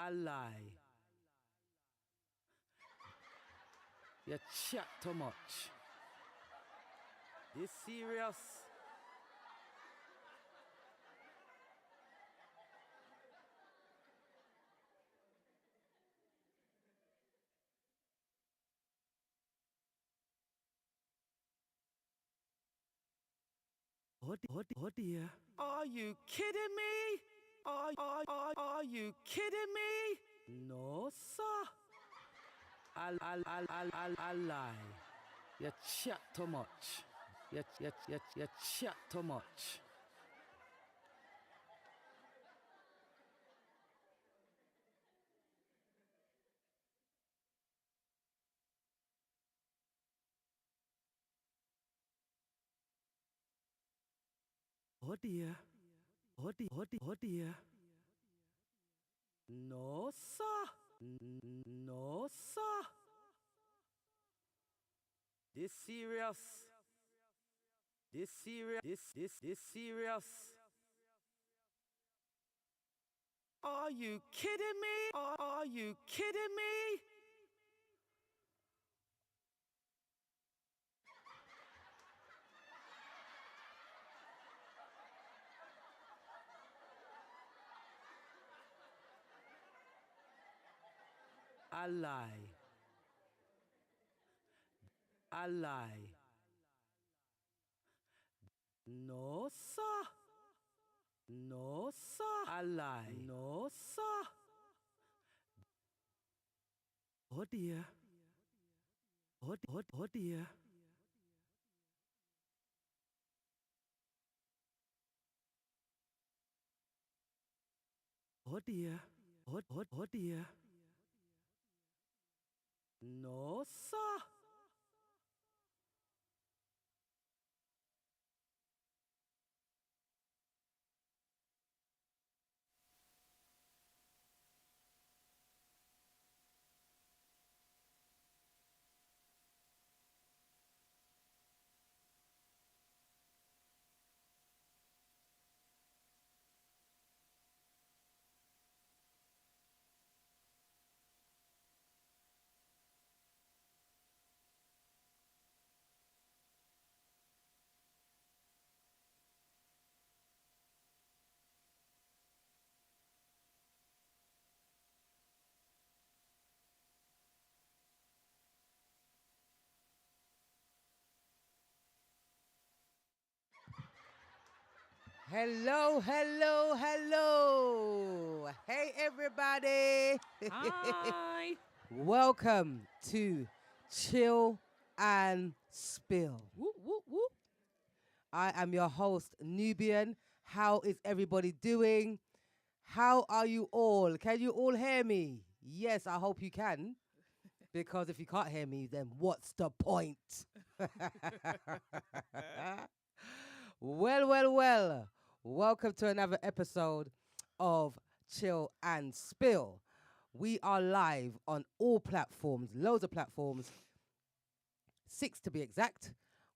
I lie. You chat too much. This serious? Oh dear. Are you kidding me? Are you kidding me? No, sir. I lie. You chat too much. You chat too much. Oh dear. Oh dear. No, sir. No, sir. This serious? This serious? This serious? Are you kidding me? Are you kidding me? I lie. I lie. No, sir. No, sir. I lie. No, sir. Oh dear. Oh dear. Oh dear. Oh dear. No, sir. Hello, hello, hello. Hey, everybody. Hi. Welcome to Chill and Spill. Whoop, whoop, whoop. I am your host, Nubian. How is everybody doing? How are you all? Can you all hear me? Yes, I hope you can. Because if you can't hear me, then what's the point? Well. Welcome to another episode of Chill and Spill. We are live on all platforms, loads of platforms, 6 to be exact.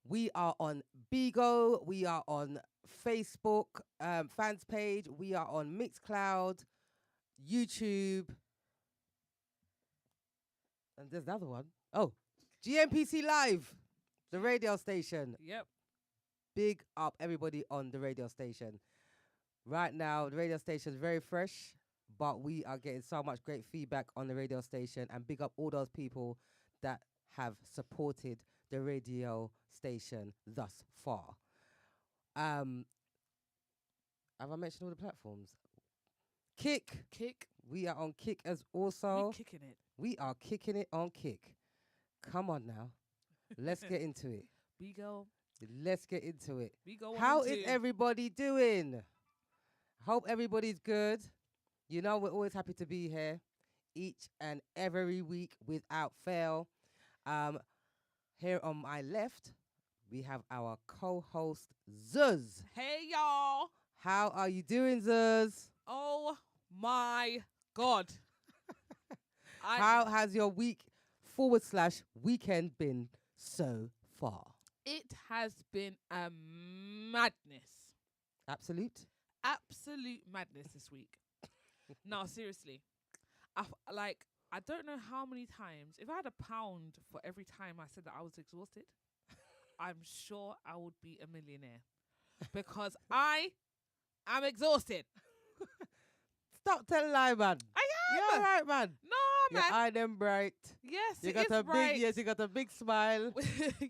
We are on Bigo, we are on Facebook fans page, we are on Mixcloud, YouTube, and there's another one. Oh, GMPC Live, the radio station. Yep. Big up everybody on the radio station. Right now, the radio station is very fresh, but we are getting so much great feedback on the radio station. And big up all those people that have supported the radio station thus far. Have I mentioned all the platforms? Kick. We are on Kick as also. We're kicking it. We are kicking it on Kick. Come on now. Let's get into it. Bigo. Let's get into it. Bigo. How is everybody doing? Hope everybody's good. You know, we're always happy to be here each and every week without fail. Here on my left, we have our co-host, Zuz. Hey, y'all. How are you doing, Zuz? Oh, my God. How has your week/weekend been so far? It has been a madness. Absolute Madness this week. No, seriously. I don't know how many times. If I had £1 for every time I said that I was exhausted, I'm sure I would be a millionaire because I am exhausted. Stop telling lie, man. I You're am. right, man. No, Your man. eye them bright. Yes, You it got is a bright. big yes. You got a big smile.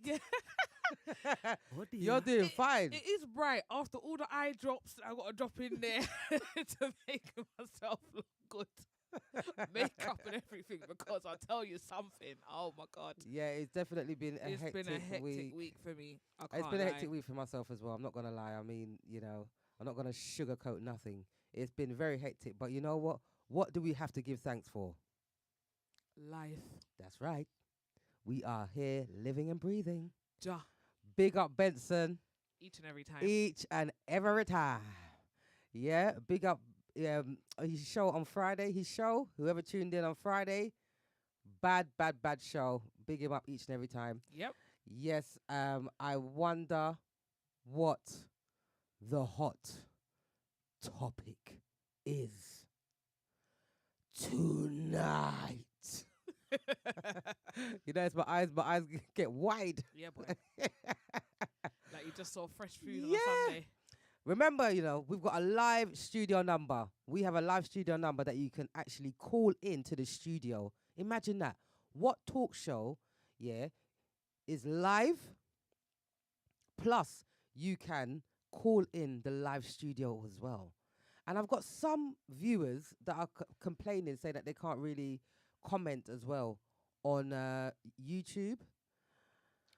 Yeah, Oh dear. You're doing fine. it is bright. After all the eye drops, I got to drop in there to make myself look good. Makeup and everything, because I'll tell you something. Oh my God. Yeah, it's definitely been a It's hectic, been a hectic week. week for me. It's been a hectic week for myself as well. I'm not gonna lie. I mean, I'm not gonna sugarcoat nothing. It's been very hectic, but you know what? What do we have to give thanks for? Life. That's right. We are here, living and breathing. Ja. Big up Benson, Each and every time. each and every time. Yeah, big up his show on Friday. His show, whoever tuned in on Friday, bad show. Big him up each and every time. Yep. Yes, I wonder what the hot topic is tonight. It's my eyes get wide. Yeah, boy. Like you just saw fresh food on Yeah. a Sunday. Remember, we've got a live studio number. We have a live studio number that you can actually call in to the studio. Imagine that. What talk show, is live, plus you can call in the live studio as well. And I've got some viewers that are complaining, saying that they can't really comment as well on YouTube.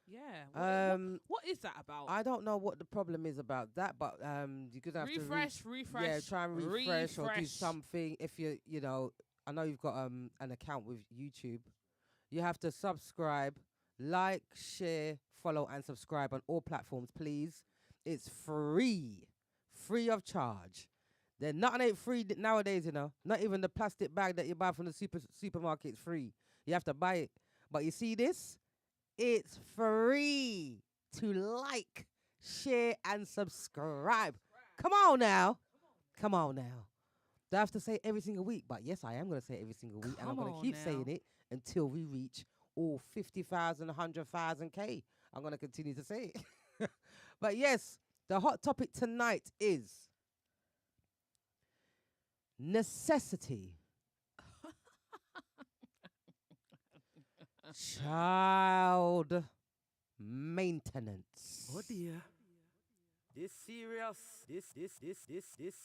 Yeah. What is that about? I don't know what the problem is about that, but you're gonna have to refresh. yeah, try and refresh or do something. If I know you've got an account with YouTube. You have to subscribe, like, share, follow, and subscribe on all platforms, please. It's free of charge. Then nothing ain't free nowadays, Not even the plastic bag that you buy from the supermarket's free. You have to buy it. But you see this? It's free to like, share, and subscribe. Come on now. Do I have to say it every single week? But yes, I am going to say it every single week. And I'm going to keep saying it until we reach all 50,000, 100,000 K. I'm going to continue to say it. But yes, the hot topic tonight is necessity. Child maintenance. Oh dear. This serious. This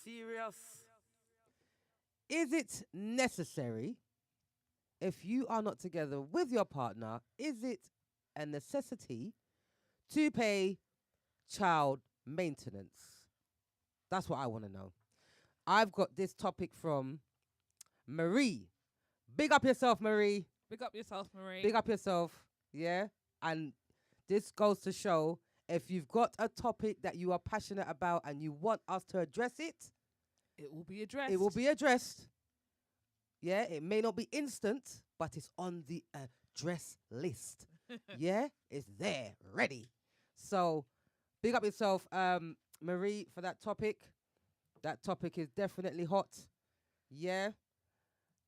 serious. Is it necessary, if you are not together with your partner, is it a necessity to pay child maintenance? That's what I want to know. I've got this topic from Marie. Big up yourself, Marie. Big up yourself, Marie. Big up yourself, yeah? And this goes to show, if you've got a topic that you are passionate about and you want us to address it, it will be addressed. it will be addressed. Yeah, it may not be instant, but it's on the address list. Yeah, it's there, ready. So, big up yourself, Marie, for that topic. That topic is definitely hot. Yeah.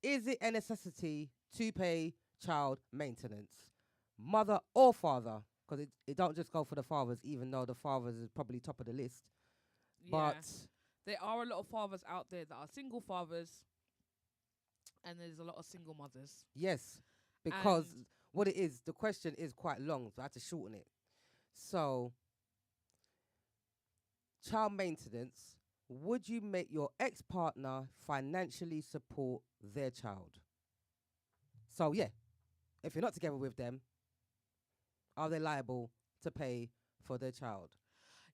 Is it a necessity to pay child maintenance? Mother or father? Because it don't just go for the fathers, even though the fathers is probably top of the list. Yeah. But there are a lot of fathers out there that are single fathers, and there's a lot of single mothers. yes, because what it is, the question is quite long, so I had to shorten it. So, child maintenance, would you make your ex-partner financially support their child? So, yeah, if you're not together with them, are they liable to pay for their child?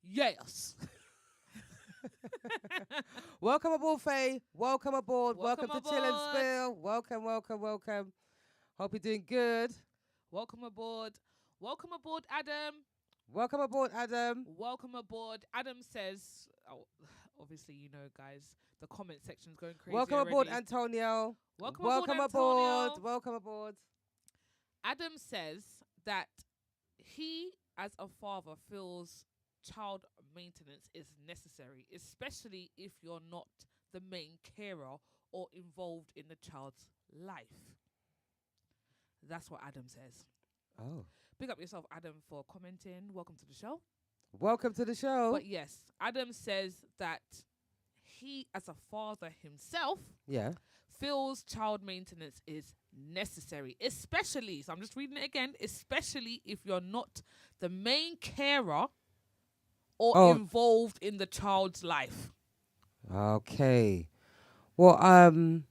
Yes. Welcome aboard, Faye. Welcome aboard. Welcome Welcome to Chill and aboard. Spill. Welcome. Hope you're doing good. Welcome aboard. Welcome aboard, Adam. Welcome aboard, Adam. Welcome aboard. Adam says, obviously, guys, the comment section's going crazy. Welcome aboard, already. Antonio. Welcome Welcome aboard, aboard. Welcome aboard. Adam says that he, as a father, feels child maintenance is necessary, especially if you're not the main carer or involved in the child's life. That's what Adam says. Oh. Big up yourself, Adam, for commenting. Welcome to the show. Welcome to the show. But yes, Adam says that he, as a father himself, Yeah. feels child maintenance is necessary, especially, so I'm just reading it again, especially if you're not the main carer or involved in the child's life. Okay. Well,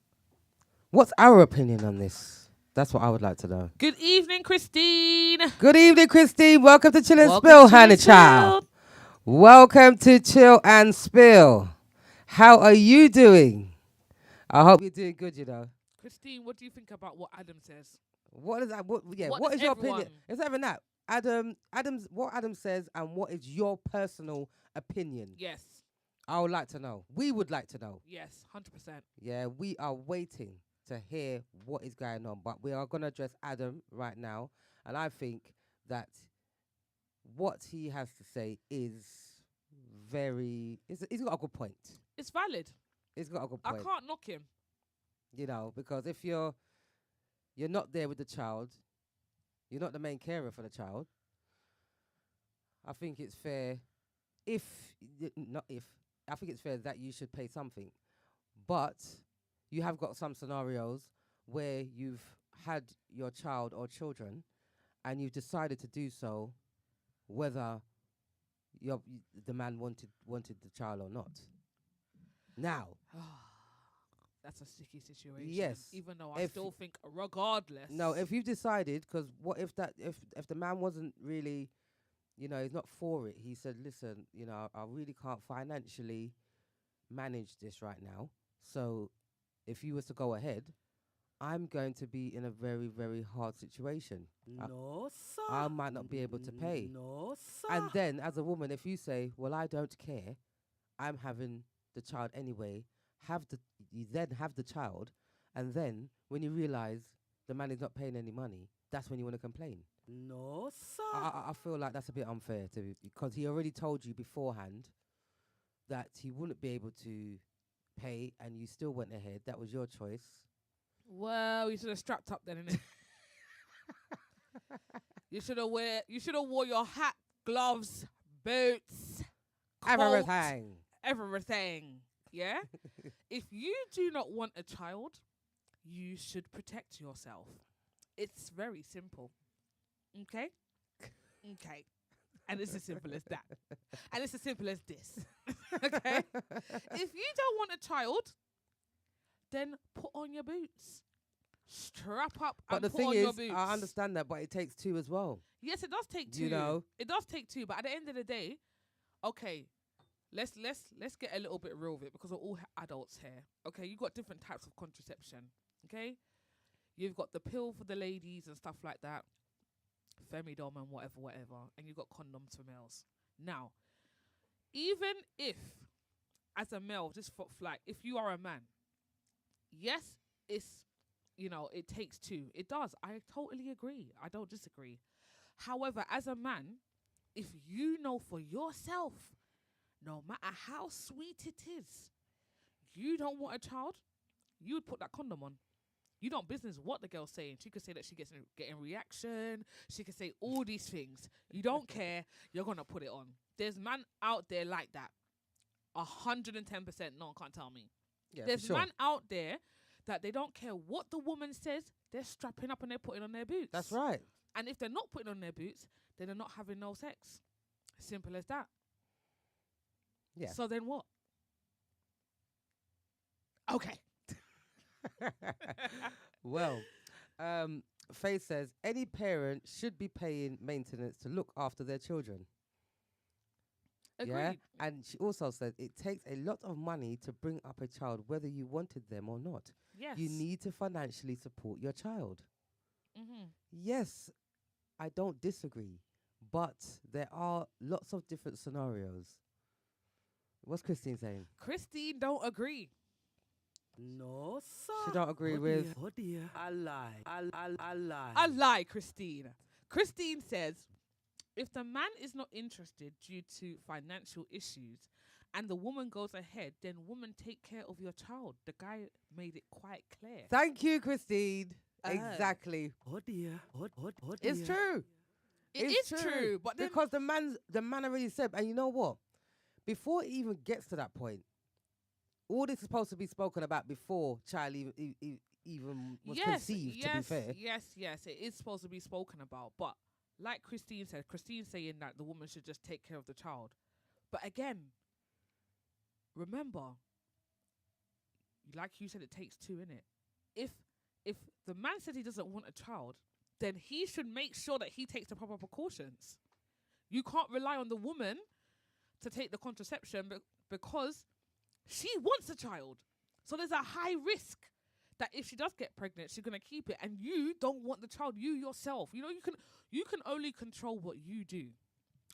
what's our opinion on this? That's what I would like to know. Good evening, Christine. Good evening, Christine. Welcome to Chill and Welcome Spill, to Hannah Chill. Child. Welcome to Chill and Spill. How are you doing? I hope you're doing good, you know. Christine, what do you think about what Adam says? What is that? What What is does your everyone- opinion? It's not even that. What Adam says and what is your personal opinion? Yes, I would like to know. We would like to know. yes, 100%. Yeah, we are waiting to hear what is going on, but we are going to address Adam right now, and I think that what he has to say is he's got a good point. It's valid. He's got a good I point. can't knock him. You know, because if you're not there with the child, you're not the main carer for the child. I think it's fair I think it's fair that you should pay something. But you have got some scenarios where you've had your child or children and you've decided to do so whether the man wanted the child or not. Now, That's a sticky situation. Yes, Even though I if still think, regardless. no, if you've decided, because what if the man wasn't really, he's not for it. He said, listen, I really can't financially manage this right now. So if you was to go ahead, I'm going to be in a very, very hard situation. No, sir. I might not be able to pay. No, sir. And then as a woman, if you say, well, I don't care, I'm having the child anyway, you then have the child, and then when you realize the man is not paying any money, that's when you want to complain. No, sir. I feel like that's a bit unfair because he already told you beforehand that he wouldn't be able to pay, and you still went ahead. That was your choice. Well, you should have strapped up then, innit? You should have wore your hat, gloves, boots, coat, everything. Yeah? If you do not want a child, you should protect yourself. It's very simple. Okay? Okay. And it's as simple as that. And it's as simple as this. Okay? If you don't want a child, then put on your boots. Strap up But and the put thing on your is, boots. I understand that, but it takes two as well. Yes, it does take two. You know? It does take two, but at the end of the day, okay, let's get a little bit real with it because we're all adults here. Okay, you got different types of contraception. Okay, you've got the pill for the ladies and stuff like that, femidom and whatever, and you've got condoms for males. Now, even if as a male, just for like, if you are a man, yes, it's it takes two. It does. I totally agree. I don't disagree. However, as a man, if you know for yourself, no matter how sweet it is, you don't want a child, you would put that condom on. You don't business what the girl's saying. She could say that she gets getting reaction. She could say all these things. You don't care. You're going to put it on. There's man out there like that. 110%. No one can't tell me. Yeah, There's for sure. man out there that they don't care what the woman says. They're strapping up and they're putting on their boots. That's right. And if they're not putting on their boots, then they're not having no sex. Simple as that. Yeah. So then what? Okay. Well, Faith says any parent should be paying maintenance to look after their children. Agreed. Yeah, and she also said it takes a lot of money to bring up a child, whether you wanted them or not. Yes. You need to financially support your child. Mm-hmm. Yes, I don't disagree, but there are lots of different scenarios. What's Christine saying? Christine don't agree. No, sir. She don't agree Oh with. dear, oh dear. I lie. I lie. I lie, Christine. Christine says, if the man is not interested due to financial issues and the woman goes ahead, then woman take care of your child. The guy made it quite clear. Thank you, Christine. Exactly. Oh dear. Oh dear. It's true. It It's is true, but then because the man already said, and you know what? Before it even gets to that point, all this is supposed to be spoken about before child even was conceived. To be fair, yes, it is supposed to be spoken about. But like Christine said, Christine's saying that the woman should just take care of the child. But again, remember, like you said, it takes two, innit? If the man says he doesn't want a child, then he should make sure that he takes the proper precautions. You can't rely on the woman to take the contraception because she wants a child. So there's a high risk that if she does get pregnant, she's gonna keep it, and you don't want the child. You yourself, you can only control what you do,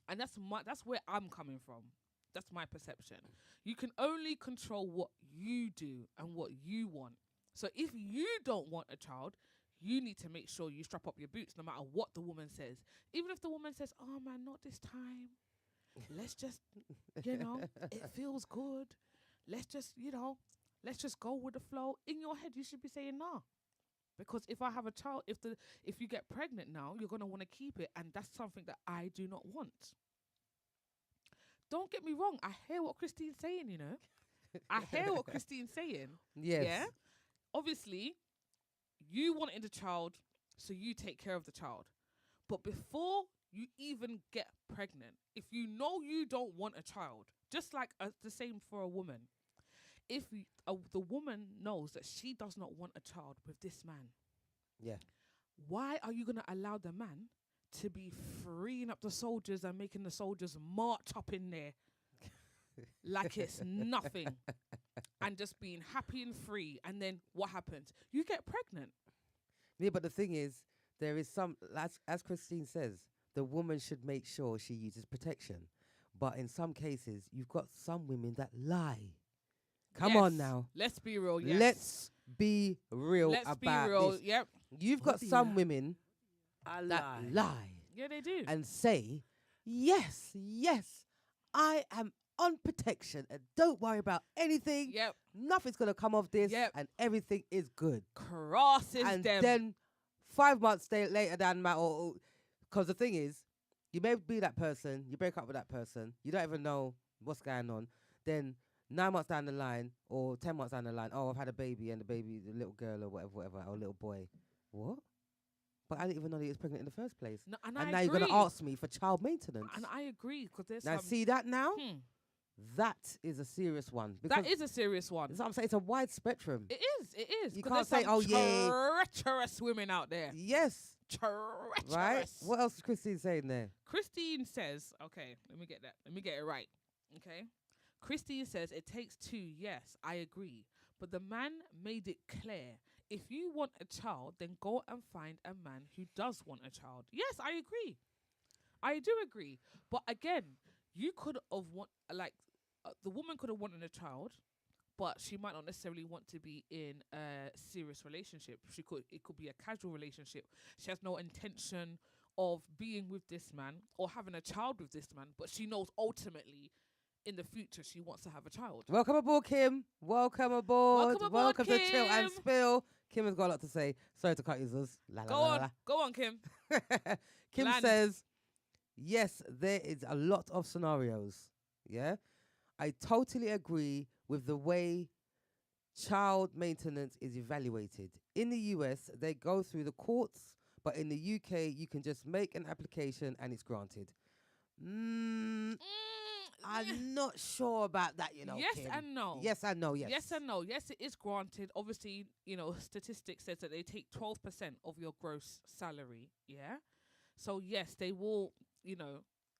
and that's where I'm coming from. That's my perception. You can only control what you do and what you want. So if you don't want a child, you need to make sure you strap up your boots no matter what the woman says. Even if the woman says, "Oh man, not this time. Let's just, it feels good. Let's just go with the flow." In your head, you should be saying nah. Because if I have a child, if you get pregnant now, you're going to want to keep it. And that's something that I do not want. Don't get me wrong. I hear what Christine's saying, I hear what Christine's saying. yes, Yeah. Obviously, you wanted a child, so you take care of the child. But before you even get pregnant, if you know you don't want a child, just like the same for a woman, if the woman knows that she does not want a child with this man, yeah, why are you going to allow the man to be freeing up the soldiers and making the soldiers march up in there like it's nothing and just being happy and free? And then what happens? You get pregnant. yeah. But the thing is, there is some, as Christine says, the woman should make sure she uses protection. But in some cases, you've got some women that lie. Come on now. Let's be real. Yes. Let's be real Let's about be real. this. Yep. You've got some women that lie Yeah, they do. and say, yes, I am on protection and don't worry about anything. Yep. Nothing's going to come of this and everything is good. Crosses And them. then 5 months later than that, because the thing is, you may be that person, you break up with that person, you don't even know what's going on. Then 9 months down the line or 10 months down the line, oh, I've had a baby and the baby, the little girl or whatever, or little boy. What? But I didn't even know that he was pregnant in the first place. No, and now you're going to ask me for child maintenance. And I agree, because there's now see that now? Hmm. That is a serious one. That is a serious one. That's what I'm saying. It's a wide spectrum. It is. You 'Cause can't there's say, some oh, yeah. treacherous women out there. Yes. Treacherous. Right? What else is Christine saying there? Christine says, okay, let me get it right. Okay. Christine says it takes two. Yes, I agree. But the man made it clear. If you want a child, then go and find a man who does want a child. Yes, I agree. I do agree. But again, you could have the woman could have wanted a child, but she might not necessarily want to be in a serious relationship. It could be a casual relationship. She has no intention of being with this man or having a child with this man, but she knows ultimately in the future she wants to have a child. Welcome aboard, Kim. Welcome aboard. Welcome to Chill and Kim. Spill. Kim has got a lot to say. Sorry to cut you, Zuz. Go on, Kim. Kim Land. says, yes, there is a lot of scenarios. Yeah? I totally agree with the way child maintenance is evaluated. In the US, they go through the courts, but in the UK, you can just make an application and it's granted. I'm not sure about that, Yes Kim. and no. Yes and no, yes. Yes and no. Yes, it is granted. Obviously, statistics says that they take 12% of your gross salary. Yeah. So yes, they will,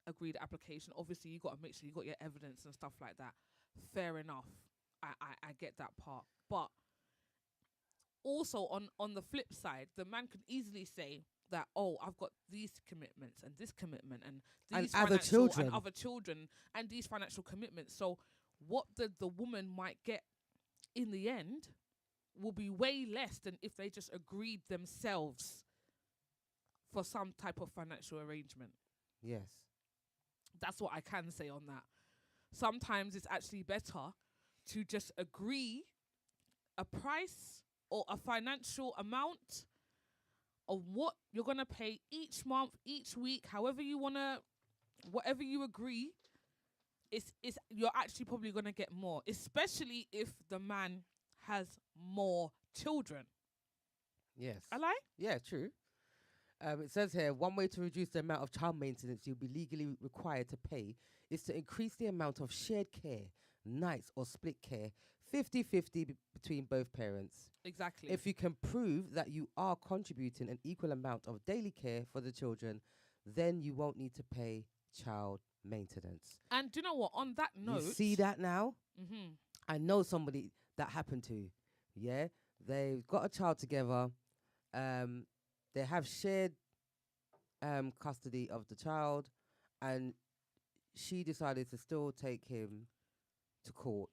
agree the application. Obviously, you got to make sure you got your evidence and stuff like that. Fair enough. I get that part. But also on the flip side, the man could easily say that, oh, I've got these commitments and this commitment and these other children and other children and these financial commitments. So what the woman might get in the end will be way less than if they just agreed themselves for some type of financial arrangement. Yes. That's what I can say on that. sometimes it's actually better to just agree a price or a financial amount of what you're going to pay each month, each week, however you want to, whatever you agree. It's you're actually probably going to get more, especially if the man has more children. Yes. I lie? Yeah, true. It says here, one way to reduce the amount of child maintenance you'll be legally required to pay is to increase the amount of shared care, nights or split care, 50-50 between both parents. Exactly. If you can prove that you are contributing an equal amount of daily care for the children, then you won't need to pay child maintenance. And do you know what? On that note, You see that now? Mm-hmm. I know somebody that happened to. Yeah, they've got a child together. They have shared custody of the child, and she decided to still take him to court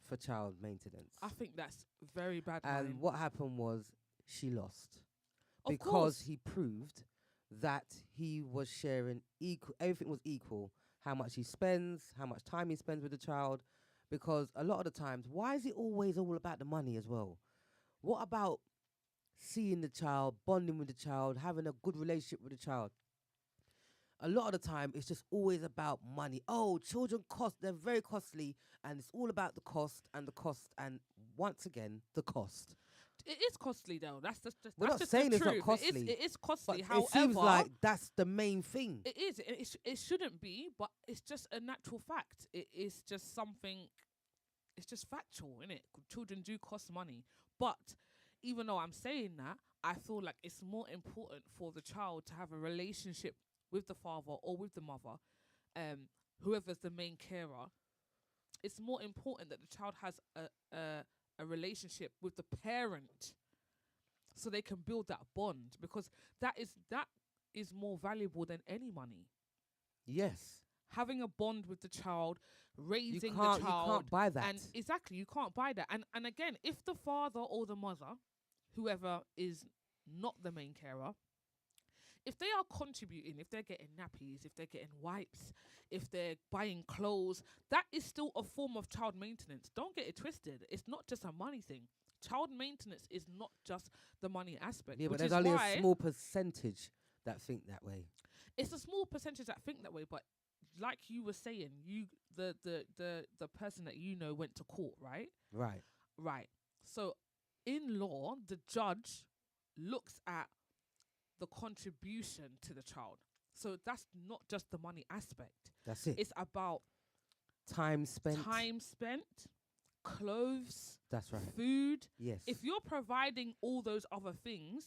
for child maintenance. I think that's very bad. And what happened was she lost Of because course. he proved that he was sharing equal. Everything was equal. How much he spends, how much time he spends with the child. Because a lot of the times, why is it always all about the money as well? What about seeing the child, bonding with the child, having a good relationship with the child? A lot of the time, it's just always about money. Oh, children they're very costly, and it's all about the cost, and once again, the cost. It is costly though. That's just We're that's not just saying the it's not truth. costly, It is But costly. it seems However, like that's the main thing. it is. It shouldn't be, but it's just a natural fact. It is just something. It's just factual, innit? Children do cost money, but even though I'm saying that, I feel like it's more important for the child to have a relationship with the father or with the mother, whoever's the main carer. It's more important that the child has a relationship with the parent, so they can build that bond, because that is more valuable than any money. Yes. Having a bond with the child, raising the You child, can't buy that. and exactly, you can't buy that. And again, if the father or the mother, whoever is not the main carer, if they are contributing, if they're getting nappies, if they're getting wipes, if they're buying clothes, that is still a form of child maintenance. Don't get it twisted. It's not just a money thing. Child maintenance is not just the money aspect. Yeah, but which there's is only why a small percentage that think that way. it's a small percentage that think that way, but like you were saying, the person that you know went to court, right? Right. Right. So in law, the judge looks at the contribution to the child. So that's not just the money aspect. That's it. It's about Time spent. clothes, That's right. food. Yes. If you're providing all those other things,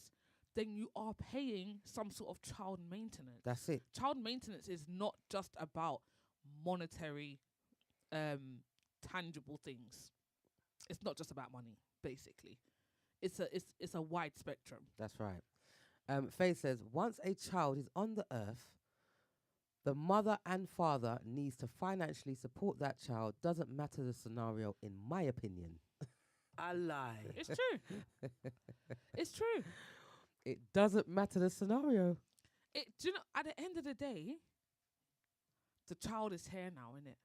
then you are paying some sort of child maintenance. That's it. Child maintenance is not just about monetary, tangible things. It's not just about money, basically. It's a wide spectrum. That's right. Faye says, once a child is on the earth, the mother and father needs to financially support that child. Doesn't matter the scenario, in my opinion. I lie. It's true. It's true. It doesn't matter the scenario. Do you know, at the end of the day, the child is here now, innit?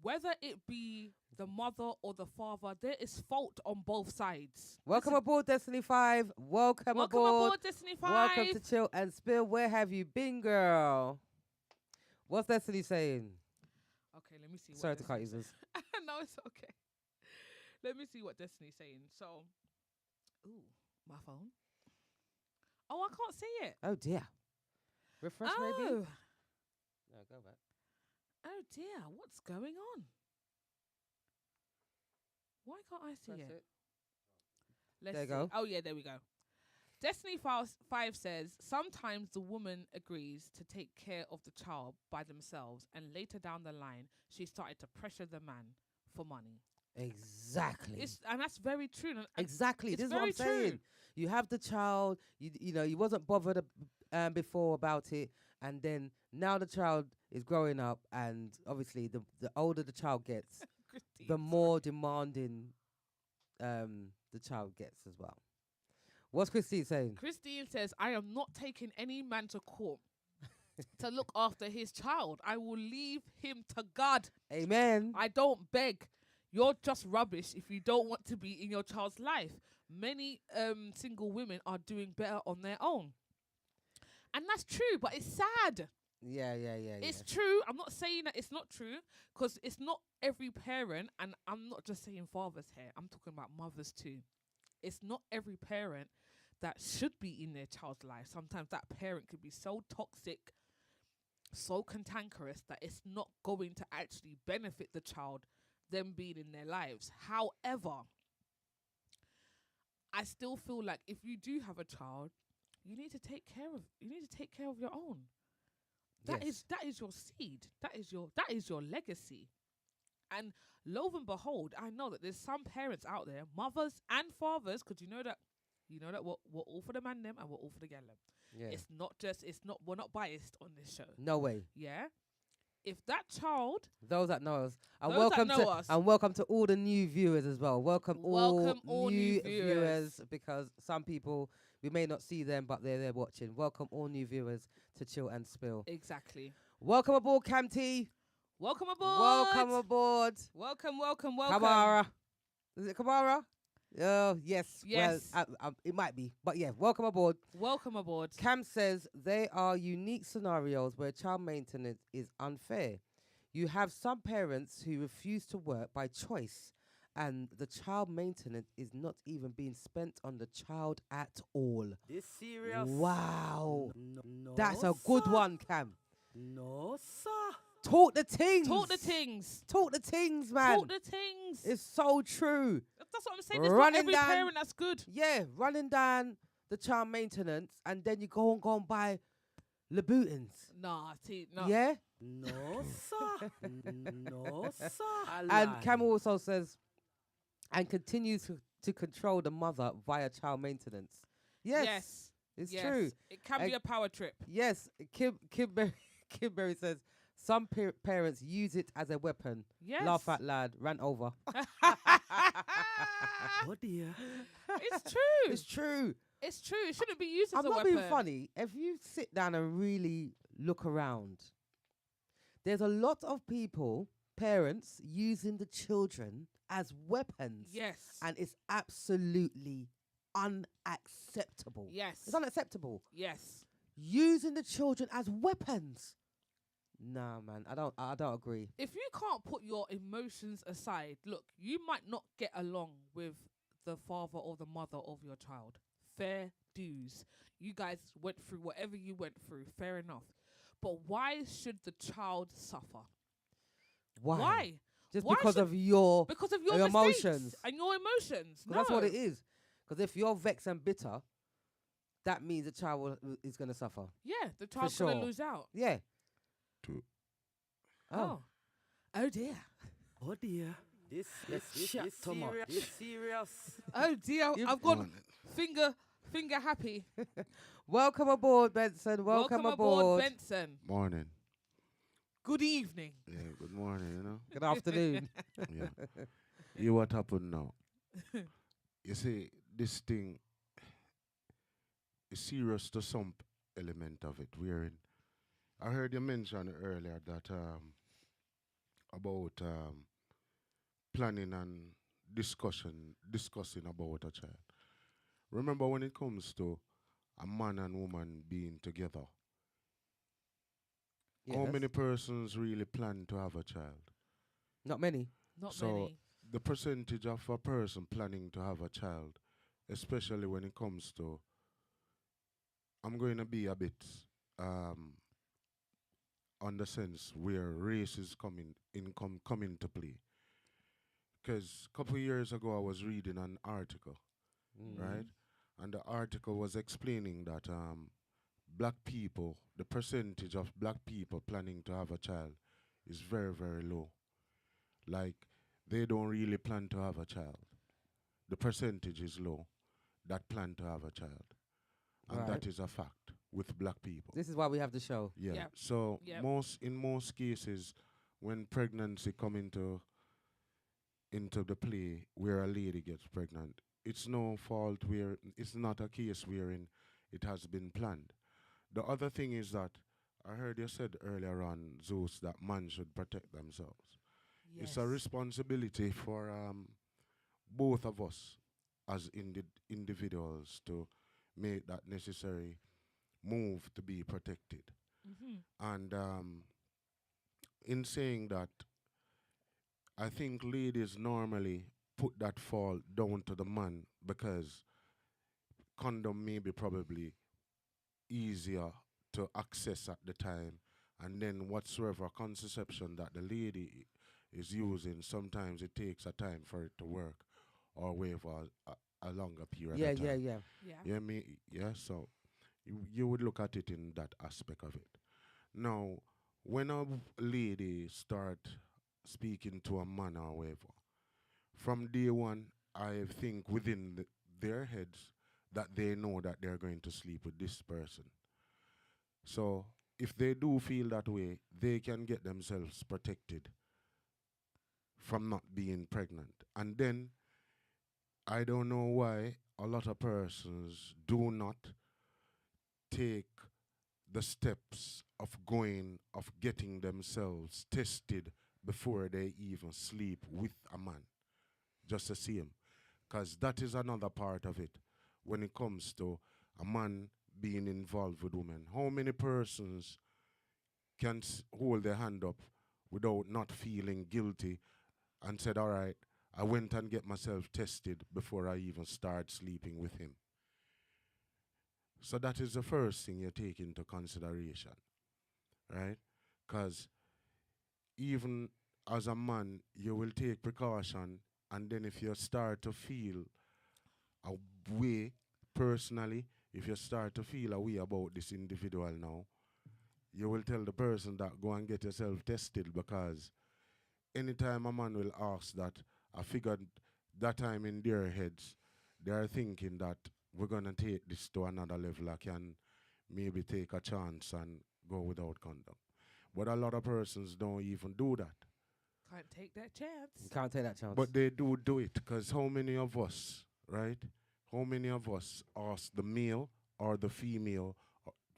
Whether it be the mother or the father, there is fault on both sides. Welcome aboard, Destiny 5. Welcome aboard. Destiny 5. Welcome to Chill and Spill. Where have you been, girl? What's Destiny saying? Okay, let me see. Sorry to cut you, Zus. No, it's okay. Let me see what Destiny's saying. So, ooh, my phone. Oh, I can't see it. Oh, dear. Refresh, maybe? Oh. No, go back. Oh dear, what's going on? Why can't I see Press it? it. Let's There you see. go. Oh yeah, there we go. Destiny 5 says, sometimes the woman agrees to take care of the child by themselves, and later down the line, she started to pressure the man for money. Exactly. And that's very true. And Exactly. it's This is what I'm very true. saying. You have the child, you know, you wasn't bothered before about it, and then now the child is growing up, and obviously the older the child gets, Christine, the sorry. more demanding the child gets as well. What's Christine saying? Christine says, I am not taking any man to court. to look after his child. I will leave him to God. Amen. I don't beg. You're just rubbish if you don't want to be in your child's life. Many single women are doing better on their own. And that's true, but it's sad. Yeah. It's true. I'm not saying that it's not true, because it's not every parent, and I'm not just saying fathers here. I'm talking about mothers too. It's not every parent that should be in their child's life. Sometimes that parent could be so toxic, so cantankerous, that it's not going to actually benefit the child, them being in their lives. However, I still feel like if you do have a child, you need to take care of your own. That is your seed. That is your legacy. And lo and behold, I know that there's some parents out there, mothers and fathers, because you know that we're all for the man them and we're all for the gal them. Yeah. We're not biased on this show. No way. Yeah. If that child, Those that know us, and Those that know us. welcome to all the new viewers as well. Welcome all new new viewers. viewers, because some people we may not see them, but they're there watching. Welcome all new viewers to Chill and Spill. exactly. Welcome aboard, Cam T. Welcome aboard. Welcome aboard, Welcome. Kamara. Is it Kamara? Oh yes. Yes. Well, it might be, but yeah. Welcome aboard. Welcome aboard. Cam says there are unique scenarios where child maintenance is unfair. You have some parents who refuse to work by choice, and the child maintenance is not even being spent on the child at all. This serious? Wow. No, That's a good sir. one, Cam. No, sir. Talk the things. Talk the things. Talk the things, man. Talk the things. It's so true. That's what I'm saying. It's Running not every down- parent that's good. Yeah, running down the child maintenance, and then you go and buy Louboutins. Nah, no. Yeah? No, sir. No, sir. And Cam also says, and continues to control the mother via child maintenance. Yes. It's Yes. true. It can be a power trip. Yes, Kimberly says, some parents use it as a weapon. Yes. Laugh out loud, ran over. Oh dear. It's true. It's true. It's true. It shouldn't be used as I'm a not weapon. being funny. If you sit down and really look around, there's a lot of people, parents, using the children as weapons. Yes. And it's absolutely unacceptable. Yes. It's unacceptable. Yes. Using the children as weapons. Nah, man, I don't agree. If you can't put your emotions aside, look, you might not get along with the father or the mother of your child. Fair dues. You guys went through whatever you went through. Fair enough. But why should the child suffer? Why? Just Why because should- of your Because of your Your mistakes emotions. and your emotions. 'cause that's what it is. Because if you're vexed and bitter, that means the child is going to suffer. Yeah, the child's going sure. to lose out. Yeah. Oh. Oh dear. Oh dear. This serious. This serious. Oh dear. You- I've got finger happy. Welcome aboard, Benson. Welcome aboard. Benson. Morning. Good evening. Yeah, good morning, you know. Good afternoon. Yeah. You what happened now? You see, this thing is serious to some element of it. I heard you mention earlier that about planning and discussing about a child. Remember when it comes to a man and woman being together, how Yes. many persons really plan to have a child? Not many. Not So many. the percentage of a person planning to have a child, especially when it comes to, I'm going to be a bit on the sense where race is coming to play. Because a couple of years ago, I was reading an article, right? And the article was explaining that black people, the percentage of black people planning to have a child is very, very low. Like, they don't really plan to have a child. The percentage is low that plan to have a child. And Right. that is a fact with black people. This is why we have the show. Yeah. Yep. So Yep. in most cases, when pregnancy come into the play where a lady gets pregnant, it's no fault where it's not a case wherein it has been planned. The other thing is that I heard you said earlier on, Zeus, that man should protect themselves. It's a Yes. responsibility for both of us as individuals to make that necessary move to be protected. Mhm. And in saying that, I think ladies normally put that fault down to the man because condom may be probably easier to access at the time, and then whatsoever contraception that the lady is using, sometimes it takes a time for it to work or wait for a longer period Yeah, of yeah, time. yeah. Yeah. Yeah, me, yeah. So you would look at it in that aspect of it. Now, when a lady start speaking to a man or whatever, from day one, I think within their heads that they know that they're going to sleep with this person. So if they do feel that way, they can get themselves protected from not being pregnant. And then I don't know why a lot of persons do not take the steps of getting themselves tested before they even sleep with a man, just to see him. Because that is another part of it when it comes to a man being involved with women. How many persons can hold their hand up without not feeling guilty and said, all right, I went and get myself tested before I even start sleeping with him. So that is the first thing you take into consideration, right? Because even as a man, you will take precaution, and then if you start to feel a way personally, if you start to feel a way about this individual now, you will tell the person that go and get yourself tested, because anytime a man will ask that, I figured that time in their heads, they are thinking that we're going to take this to another level. I can maybe take a chance and go without condom. But a lot of persons don't even do that. Can't take that You chance. can't take that chance. But they do it, because how many of us, right? How many of us ask the male or the female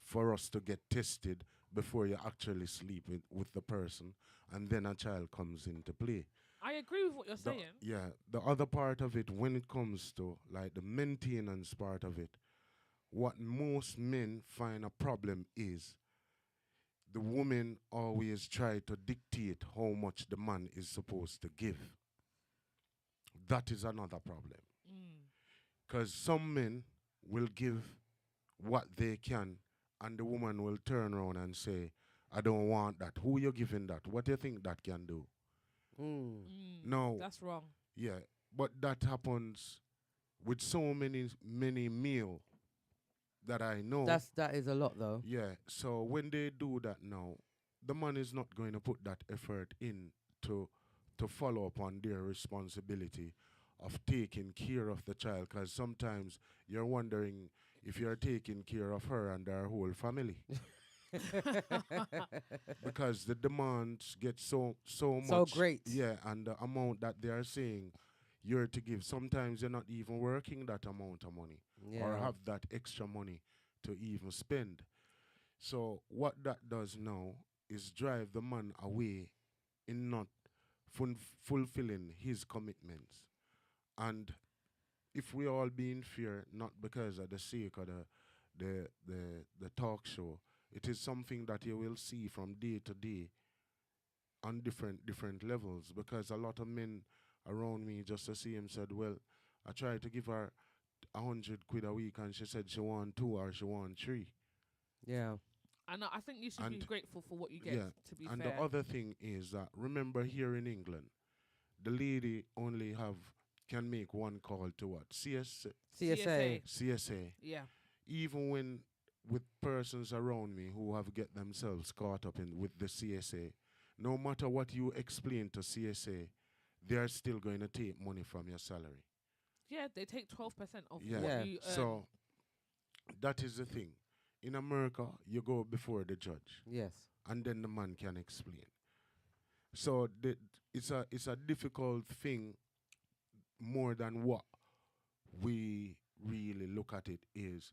for us to get tested before you actually sleep with the person, and then a child comes into play? I agree with what you're saying. Yeah, the other part of it, when it comes to like the maintenance part of it, what most men find a problem is the woman always try to dictate how much the man is supposed to give. That is another problem. Mm. Because some men will give what they can, and the woman will turn around and say, I don't want that. Who you giving that? What do you think that can do? Mm. Mm. No, That's wrong. yeah, but that happens with so many male that I know. That is a lot though. Yeah, so when they do that now, the man is not going to put that effort in to to follow up on their responsibility of taking care of the child, because sometimes you're wondering if you're taking care of her and her whole family, because the demands get so So much. great. Yeah, and the amount that they are saying you're to give, sometimes you're not even working that amount of money or Yeah. have that extra money to even spend. So what that does now is drive the man away in not fulfilling his commitments. And if we all be in fear, not because of the sake of the talk show, it is something that you will see from day to day on different levels. Because a lot of men around me, just to see him, said, well, I tried to give her 100 quid a week, and she said she want two or she want three. Yeah. And I think you should be And grateful for what you get, yeah, to be and the fair. other thing is that, remember, here in England, the lady only can make one call to what? CSA. CSA. Yeah. Even when with persons around me who have get themselves caught up in with the CSA, no matter what you explain to CSA, they're still going to take money from your salary. Yeah, they take 12% of Yeah. what Yeah. you earn. So that is the thing. In America, you go before the judge, Yes. and then the man can explain. So it's a difficult thing. More than what we really look at it is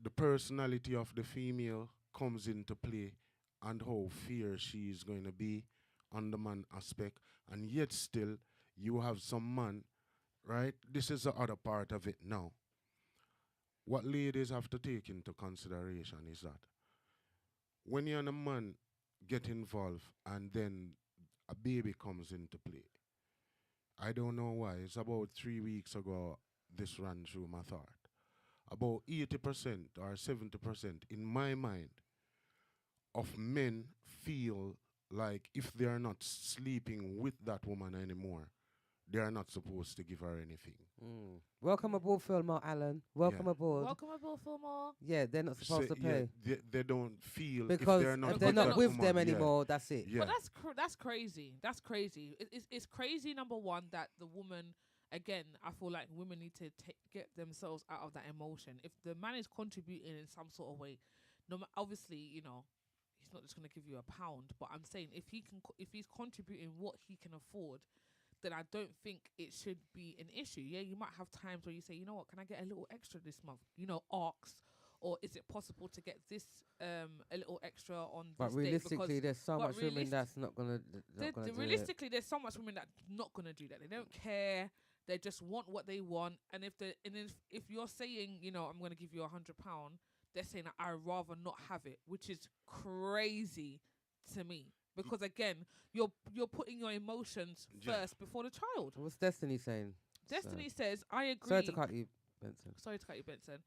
the personality of the female comes into play and how fear she is going to be on the man aspect, and yet still you have some man, right? This is the other part of it now. What ladies have to take into consideration is that when you and a man get involved and then a baby comes into play, I don't know why. It's about 3 weeks ago this ran through my thought. About 80% or 70% in my mind of men feel like if they are not sleeping with that woman anymore, they are not supposed to give her anything. Welcome aboard, Philmore Allen. Welcome aboard. Welcome aboard, Fillmore. Yeah, they're not supposed to pay. They don't feel Because if they're not, if they're not with them woman, anymore, that's it. Yeah. But that's crazy. That's crazy. It's crazy. Number one, that the woman. Again, I feel like women need to get themselves out of that emotion. If the man is contributing in some sort of way, obviously, he's not just going to give you £1. But I'm saying if he's contributing what he can afford, then I don't think it should be an issue. Yeah, you might have times where you say, you know what, can I get a little extra this month? Ask, or is it possible to get this a little extra on this But day? realistically, there's so much women that's not gonna do it. Realistically, there's so much women that not gonna do that. They don't care. They just want what they want. And if you're saying, I'm gonna give you £100, they're saying that I'd rather not have it, which is crazy to me. Because again, you're putting your emotions first before the child. What's Destiny saying? Destiny says, I agree. Sorry to cut you, Benson.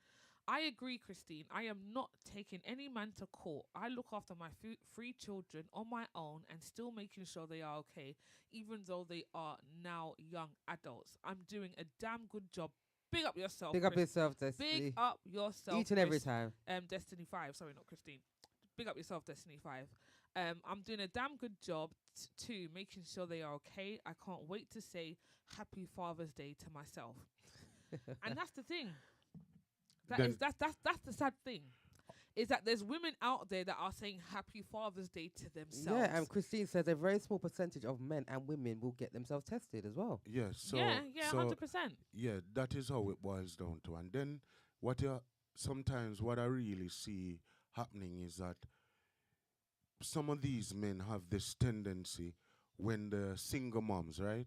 I agree, Christine. I am not taking any man to court. I look after my 3 children on my own and still making sure they are okay, even though they are now young adults. I'm doing a damn good job. Big up yourself. Big up yourself, Destiny. Big up yourself. Each and every time. Destiny 5. Sorry, not Christine. Big up yourself, Destiny 5. I'm doing a damn good job too, making sure they are okay. I can't wait to say Happy Father's Day to myself. And that's the thing. That's the sad thing, is that there's women out there that are saying Happy Father's Day to themselves. Yeah, and Christine says a very small percentage of men and women will get themselves tested as well. Yeah, so 100%. Yeah, that is how it boils down to. And then sometimes what I really see happening is that some of these men have this tendency when the single moms, right,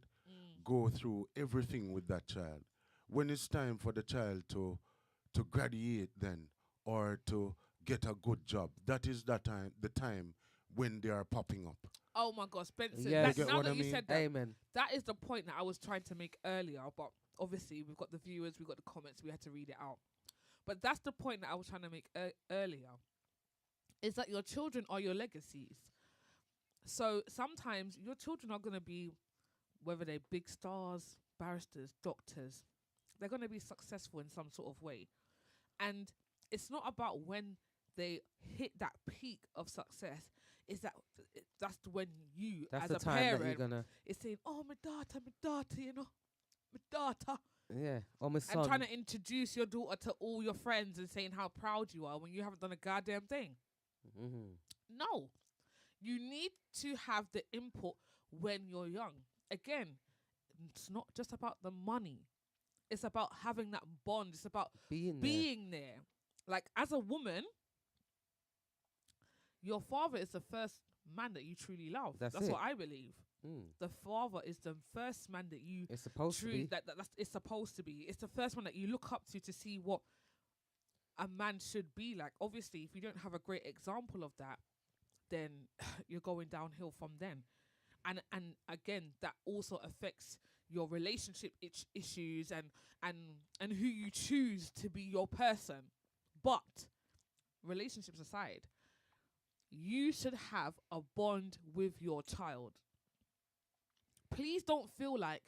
go through everything with that child. When it's time for the child to graduate then, or to get a good job, that is the time when they are popping up. Oh my gosh, Benson. Yes. Now that you said that, Amen. that is the point that I was trying to make earlier, but obviously we've got the viewers, we've got the comments, we had to read it out. But that's the point that I was trying to make earlier, is that your children are your legacies. So sometimes your children are going to be, whether they're big stars, barristers, doctors, they're going to be successful in some sort of way. And it's not about when they hit that peak of success, is that that's when you, That's as the a time parent, that you're gonna. is saying, oh, my daughter, my daughter. Yeah, or my son. And trying to introduce your daughter to all your friends and saying how proud you are when you haven't done a goddamn thing. Mm-hmm. No. You need to have the input when you're young. Again, it's not just about the money. It's about having that bond. It's about being there. Like, as a woman, your father is the first man that you truly love. That's what I believe. The father is the first man that you... It's supposed to be. It's supposed to be. It's the first one that you look up to see what a man should be like. Obviously, if you don't have a great example of that, then you're going downhill from then. And again, that also affects your relationship issues and who you choose to be your person. But relationships aside, you should have a bond with your child. Please don't feel like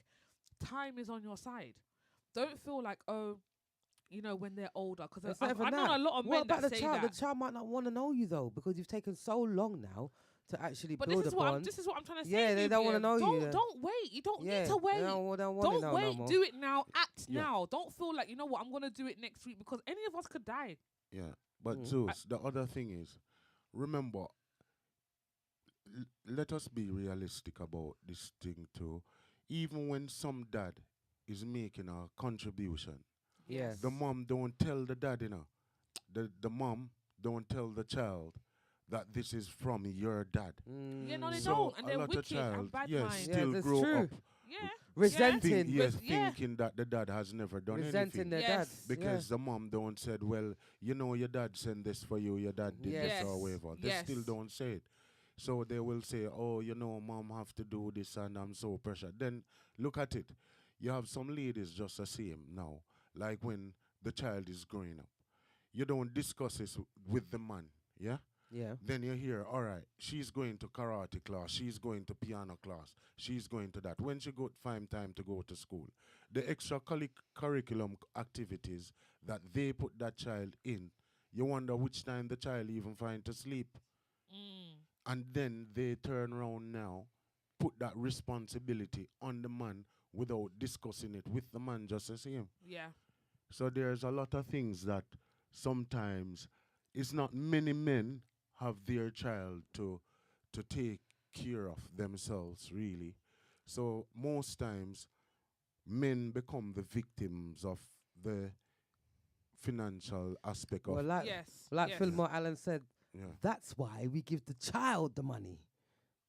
time is on your side. Don't feel like, when they're older. Because I know a lot of men that say that. The child might not want to know you, though, because you've taken so long now to actually build a bond. This is what I'm trying to say. Yeah, they don't want to know you. Don't wait. You don't need to wait. Don't wait. Do it now. Act now. Don't feel like, you know what, I'm going to do it next week, because any of us could die. Yeah, but Zeus, the other thing is, remember, let us be realistic about this thing too. Even when some dad is making a contribution, yes, the mom don't tell the dad, the mom don't tell the child that this is from your dad. Yeah, no, they So don't, and a they're lot of wicked and child, bad yes, mind. Yeah, still that's grow true. up Yeah, Resenting. yes, Yeah. thinking that the dad has never done Resenting anything. their Yes. dad. Because the mom don't said, well, you know, your dad sent this for you, your dad did Yes. this or whatever. They still Yes. don't say it. So they will say, oh, you know, mom have to do this and I'm so pressured. Then look at it. You have some ladies just the same now. Like when the child is growing up. You don't discuss this with the man, yeah? Yeah. Then you hear, all right, she's going to karate class, she's going to piano class, she's going to that. When she find time to go to school, the extra curriculum activities that they put that child in, you wonder which time the child even find to sleep. Mm. And then they turn around now, put that responsibility on the man without discussing it with the man just the same. Yeah. So there's a lot of things that sometimes it's not many men have their child to take care of themselves really. So most times men become the victims of the financial aspect Well, of like Yes. like yes. Fillmore Allen said, yeah. that's why we give the child the money,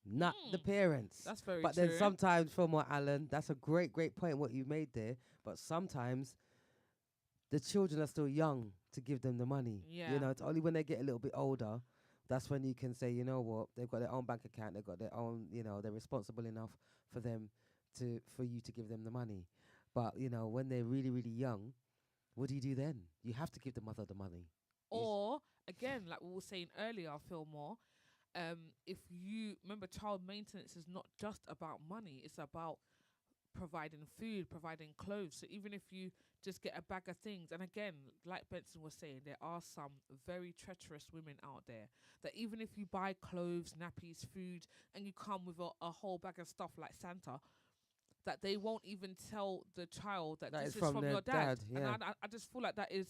not the parents. That's very But true. then sometimes, Fillmore Allen, that's a great point what you made there. But sometimes the children are still young to give them the money. Yeah. You know, it's only when they get a little bit older, that's when you can say, you know what, they've got their own bank account, they've got their own, you know, they're responsible enough for you to give them the money. But, you know, when they're really, really young, what do you do then? You have to give the mother the money. Or again, like we were saying earlier, Fillmore, if you remember, child maintenance is not just about money; it's about providing food, providing clothes. So even if you just get a bag of things, and again, like Benson was saying, there are some very treacherous women out there that even if you buy clothes, nappies, food, and you come with a whole bag of stuff like Santa, that they won't even tell the child that That this is is from from their your dad. dad, yeah. And I just feel like that is.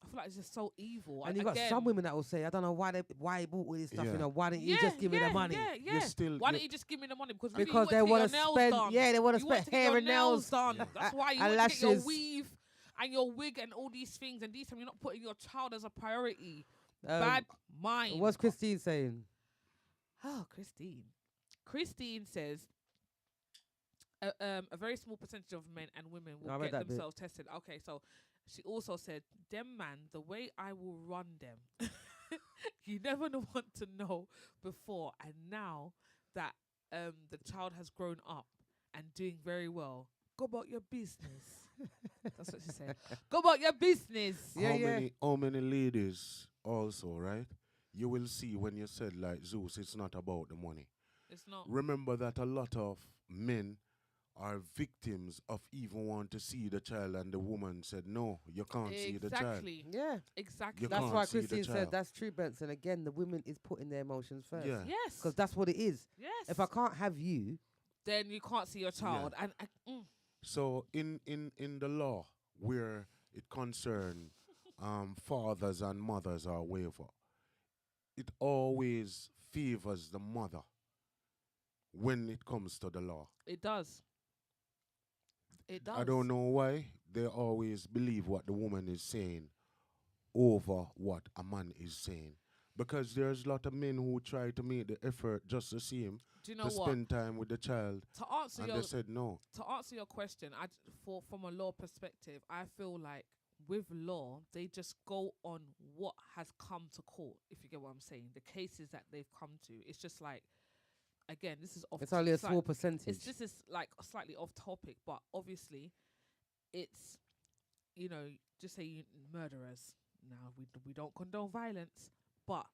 I feel like it's just so evil. And you got some women that will say, I don't know why he bought all this stuff, Yeah. you know, why didn't you just give me the money? Yeah, You yeah. still- Why you- don't you just give me the money? Because Because they want want to to get your nails spend, done. yeah, they want to You want spend to get hair your and nails. done. That's why you And want to get your lashes. weave and your wig and all these things. And these time you're not putting your child as a priority. Um, Bad mind. What's Christine saying? Oh, Christine. Christine says a very small percentage of men and women I will read get that bit. themselves tested. Okay, so she also said, "Them man, the way I will run them, you never want to know before. And now that the child has grown up and doing very well, go about your business." That's what she said. Go about your business. Yeah, yeah. How many ladies also, right? You will see when you said like Zeus, it's not about the money. It's not. Remember that a lot of men are victims of even want to see the child and the woman said, no, you can't see the child. Exactly. Yeah. Exactly. You That's can't why see the Christine said child. that's true, Benson. Again, the women is putting their emotions first. Yeah. Yes. Because that's what it is. Yes. If I can't have you, then you can't see your child. And So in the law where it concern fathers and mothers or whatever, it always favors the mother when it comes to the law. it does. It does. I don't know why they always believe what the woman is saying over what a man is saying. Because there's a lot of men who try to make the effort just the same Do you know to what? spend time with the child, To answer and your they said no. to answer your question, from a law perspective, I feel like with law, they just go on what has come to court, if you get what I'm saying. The cases that they've come to. It's just like, again, this is off. it's only a it's like- small percentage. It's just is like slightly off topic, but obviously, it's, just say murderers. Now we don't condone violence, but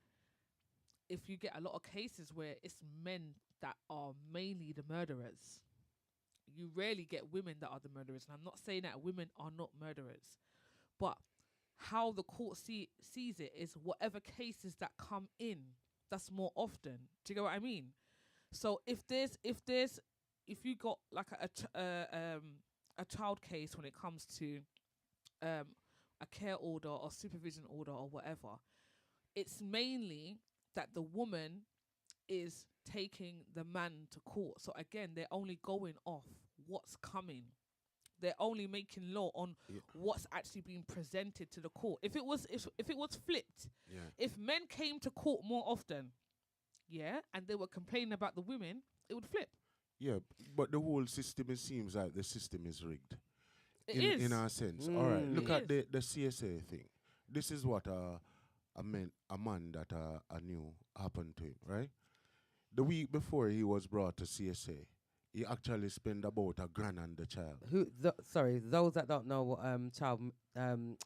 if you get a lot of cases where it's men that are mainly the murderers, you rarely get women that are the murderers. And I'm not saying that women are not murderers, but how the court sees it is whatever cases that come in, that's more often. Do you get what I mean? So if you got like a child case when it comes to a care order or supervision order or whatever, it's mainly that the woman is taking the man to court. So again, they're only going off what's coming. They're only making law on Yeah. what's actually being presented to the court. If it was if it was flipped, Yeah. if men came to court more often, yeah, and they were complaining about the women, it would flip. Yeah, but the whole system, it seems like the system is rigged. It in is. in our sense. All right, Mm. look It at is. the CSA thing. This is what a man that I knew happened to him, right? The week before he was brought to CSA, he actually spent about $1,000 on the child. Sorry, those that don't know what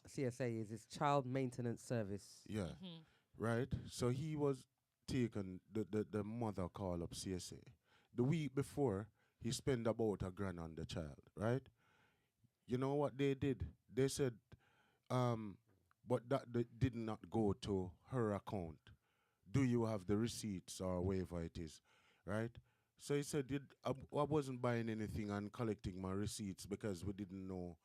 CSA is Child Maintenance Service. Yeah, Mhm. right? So he was taken, the mother called up CSA. The week before, he spent about $1,000 on the child, right? You know what they did? They said, but did not go to her account. Do you have the receipts or whatever it is, right? So he said, I wasn't buying anything and collecting my receipts because we didn't know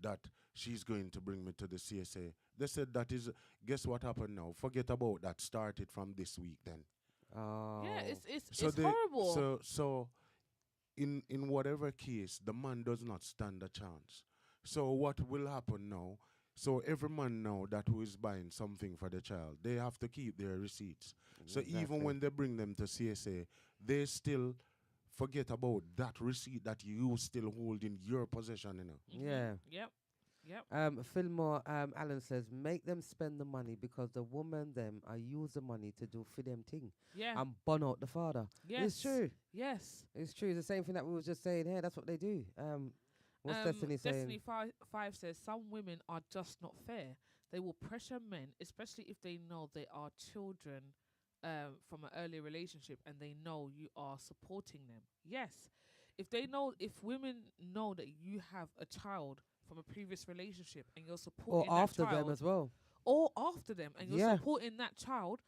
that she's going to bring me to the CSA. They said that is, guess what happened now? Forget about that. Started from this week then. Oh. Yeah, it's So it's they, horrible. so in whatever case, the man does not stand a chance. So what will happen now? So every man now that who is buying something for the child, they have to keep their receipts. So even Exactly. when they bring them to CSA, they still forget about that receipt that you still hold in your possession, you know. Yeah. Yep. Yep. Fillmore Allen says, make them spend the money because the woman them I use the money to do for them thing Yeah. and bun out the father. Yes. It's true. Yes. It's true. It's the same thing that we was just saying here. That's what they do. What's Destiny saying? Destiny 5 says some women are just not fair. They will pressure men, especially if they know they are children from an early relationship and they know you are supporting them. Yes. If women know that you have a child from a previous relationship and you're Or supporting after that child, them as well. or after them, and you're Yeah. supporting that child,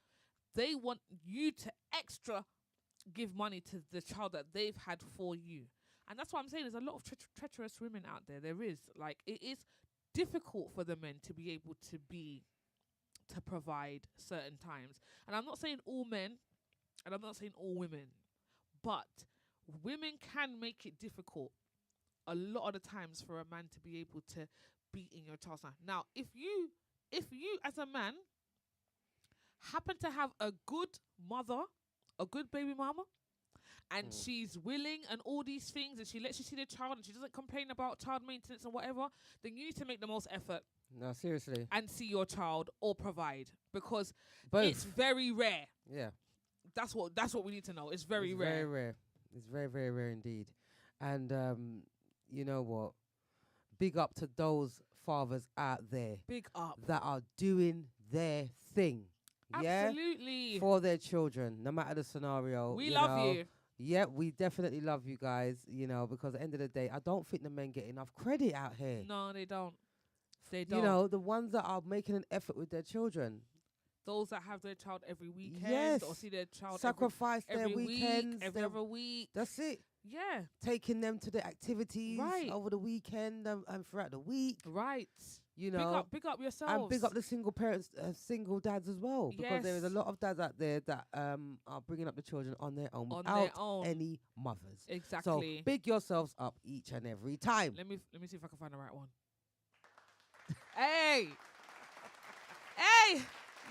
they want you to extra give money to the child that they've had for you. And that's what I'm saying. There's a lot of treacherous women out there. There is. Like, it is difficult for the men to be able to provide certain times. And I'm not saying all men, and I'm not saying all women, but women can make it difficult a lot of the times for a man to be able to be in your child's life. Now, if you as a man happen to have a good mother, a good baby mama, and she's willing and all these things, and she lets you see the child and she doesn't complain about child maintenance and whatever, then you need to make the most effort No, seriously. and see your child or provide, because Both. it's very rare. Yeah. That's what we need to know. It's very It's rare. Very rare. It's very, very rare indeed. And you know what? Big up to those fathers out there Big up. that are doing their thing. Yeah. Absolutely. For their children, no matter the scenario. We you love know. you. Yeah, we definitely love you guys, because at the end of the day, I don't think the men get enough credit out here. No, they don't. They don't. You know, the ones that are making an effort with their children. Those that have their child every weekend, Yes. or see their child Sacrifice every their weekends. every other week. That's it. Yeah. Taking them to the activities Right. over the weekend and throughout the week. Right. You know. Big up yourselves. And big up the single parents, single dads as well. Because there is a Yes. lot of dads out there that are bringing up the children on their own On without their own. any mothers. Exactly. So big yourselves up each and every time. Let me see if I can find the right one. Hey. Hey.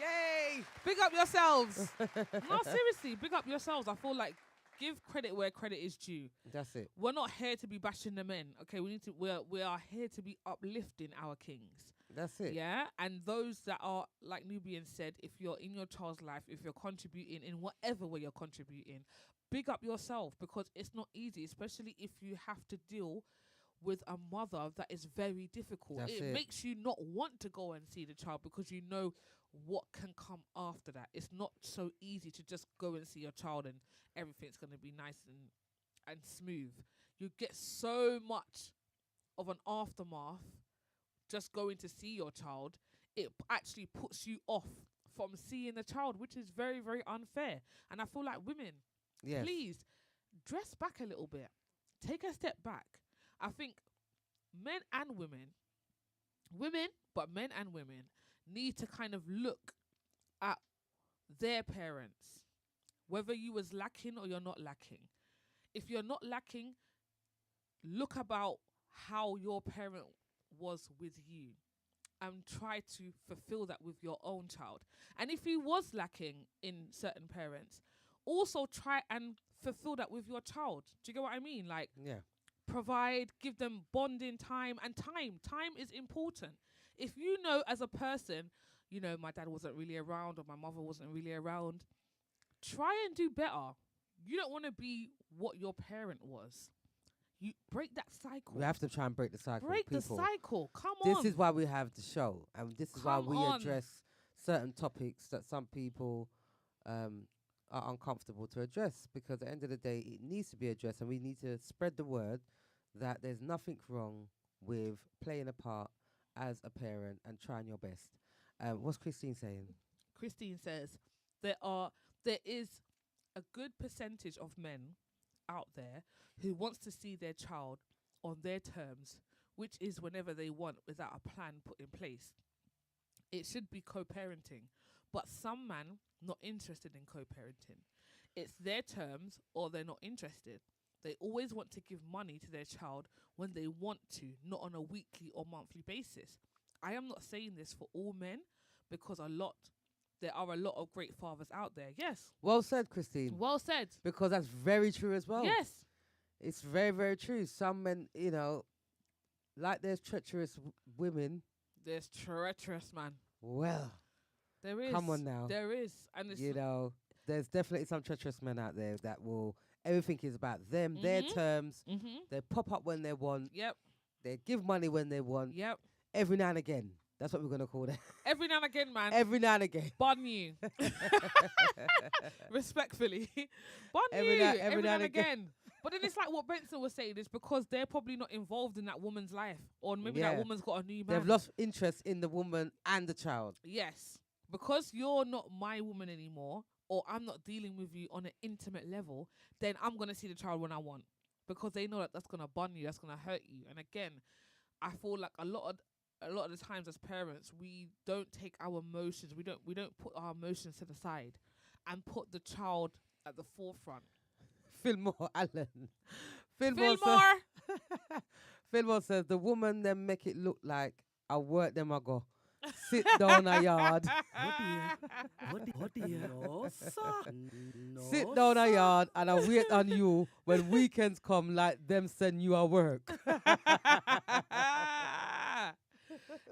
Yay! Big up yourselves. No, seriously, big up yourselves. I feel like give credit where credit is due. That's it. We're not here to be bashing the men. Okay, we are here to be uplifting our kings. That's it. Yeah, and those that are, like Nubian said, if you're in your child's life, if you're contributing in whatever way you're contributing, big up yourself, because it's not easy, especially if you have to deal with a mother that is very difficult. That's It it. makes you not want to go and see the child because you know what can come after that. It's not so easy to just go and see your child and everything's going to be nice and smooth. You get so much of an aftermath just going to see your child. It actually puts you off from seeing the child, which is very, very unfair. And I feel like women, Yes. please dress back a little bit. Take a step back. I think men and women, men and women need to kind of look at their parents, whether you was lacking or you're not lacking. If you're not lacking, look about how your parent was with you and try to fulfill that with your own child. And if he was lacking in certain parents, also try and fulfill that with your child. Do you get what I mean? Like, Yeah. provide, give them bonding time, and time is important. If you know as a person, you know, my dad wasn't really around or my mother wasn't really around, try and do better. You don't want to be what your parent was. You break that cycle. We have to try and break the cycle. Break the people. cycle. Come This on. is why we have the show, and this is why Come we on. address certain topics that some people are uncomfortable to address, because at the end of the day, it needs to be addressed, and we need to spread the word that there's nothing wrong with playing a part as a parent and trying your best. What's Christine saying? Christine says there is a good percentage of men out there who wants to see their child on their terms, which is whenever they want without a plan put in place. It should be co-parenting, but some men not interested in co-parenting. It's their terms or they're not interested. They always want to give money to their child when they want to, not on a weekly or monthly basis. I am not saying this for all men, because there are a lot of great fathers out there. Yes. Well said, Christine. Well said. Because that's very true as well. Yes. It's very, very true. Some men, you know, like there's treacherous women. There's treacherous, man. Well, There is. come on now. There is. And it's You know, there's definitely some treacherous men out there that will, everything is about them, their terms. Mm-hmm. They pop up when they want. Yep. They give money when they want. Yep. Every now and again. That's what we're going to call it. Every now and again, man. Every now and again. Bun you. Respectfully. Bun Every you. now- Every now and again. But then it's like what Benson was saying, is because they're probably not involved in that woman's life. Or maybe Yeah. that woman's got a new man. They've lost interest in the woman and the child. Yes. Because you're not my woman anymore, or I'm not dealing with you on an intimate level, then I'm going to see the child when I want. Because they know that that's going to bun you, that's going to hurt you. And again, I feel like a lot of the times as parents, we don't take our emotions, we don't put our emotions to the side and put the child at the forefront. Fillmore Allen. Fillmore! Fillmore says, the woman then make it look like I work them I go. Sit down a yard. Oh dear. No, sir. No, Sit down a sir. yard and I wait on you when weekends come, like them send you a work.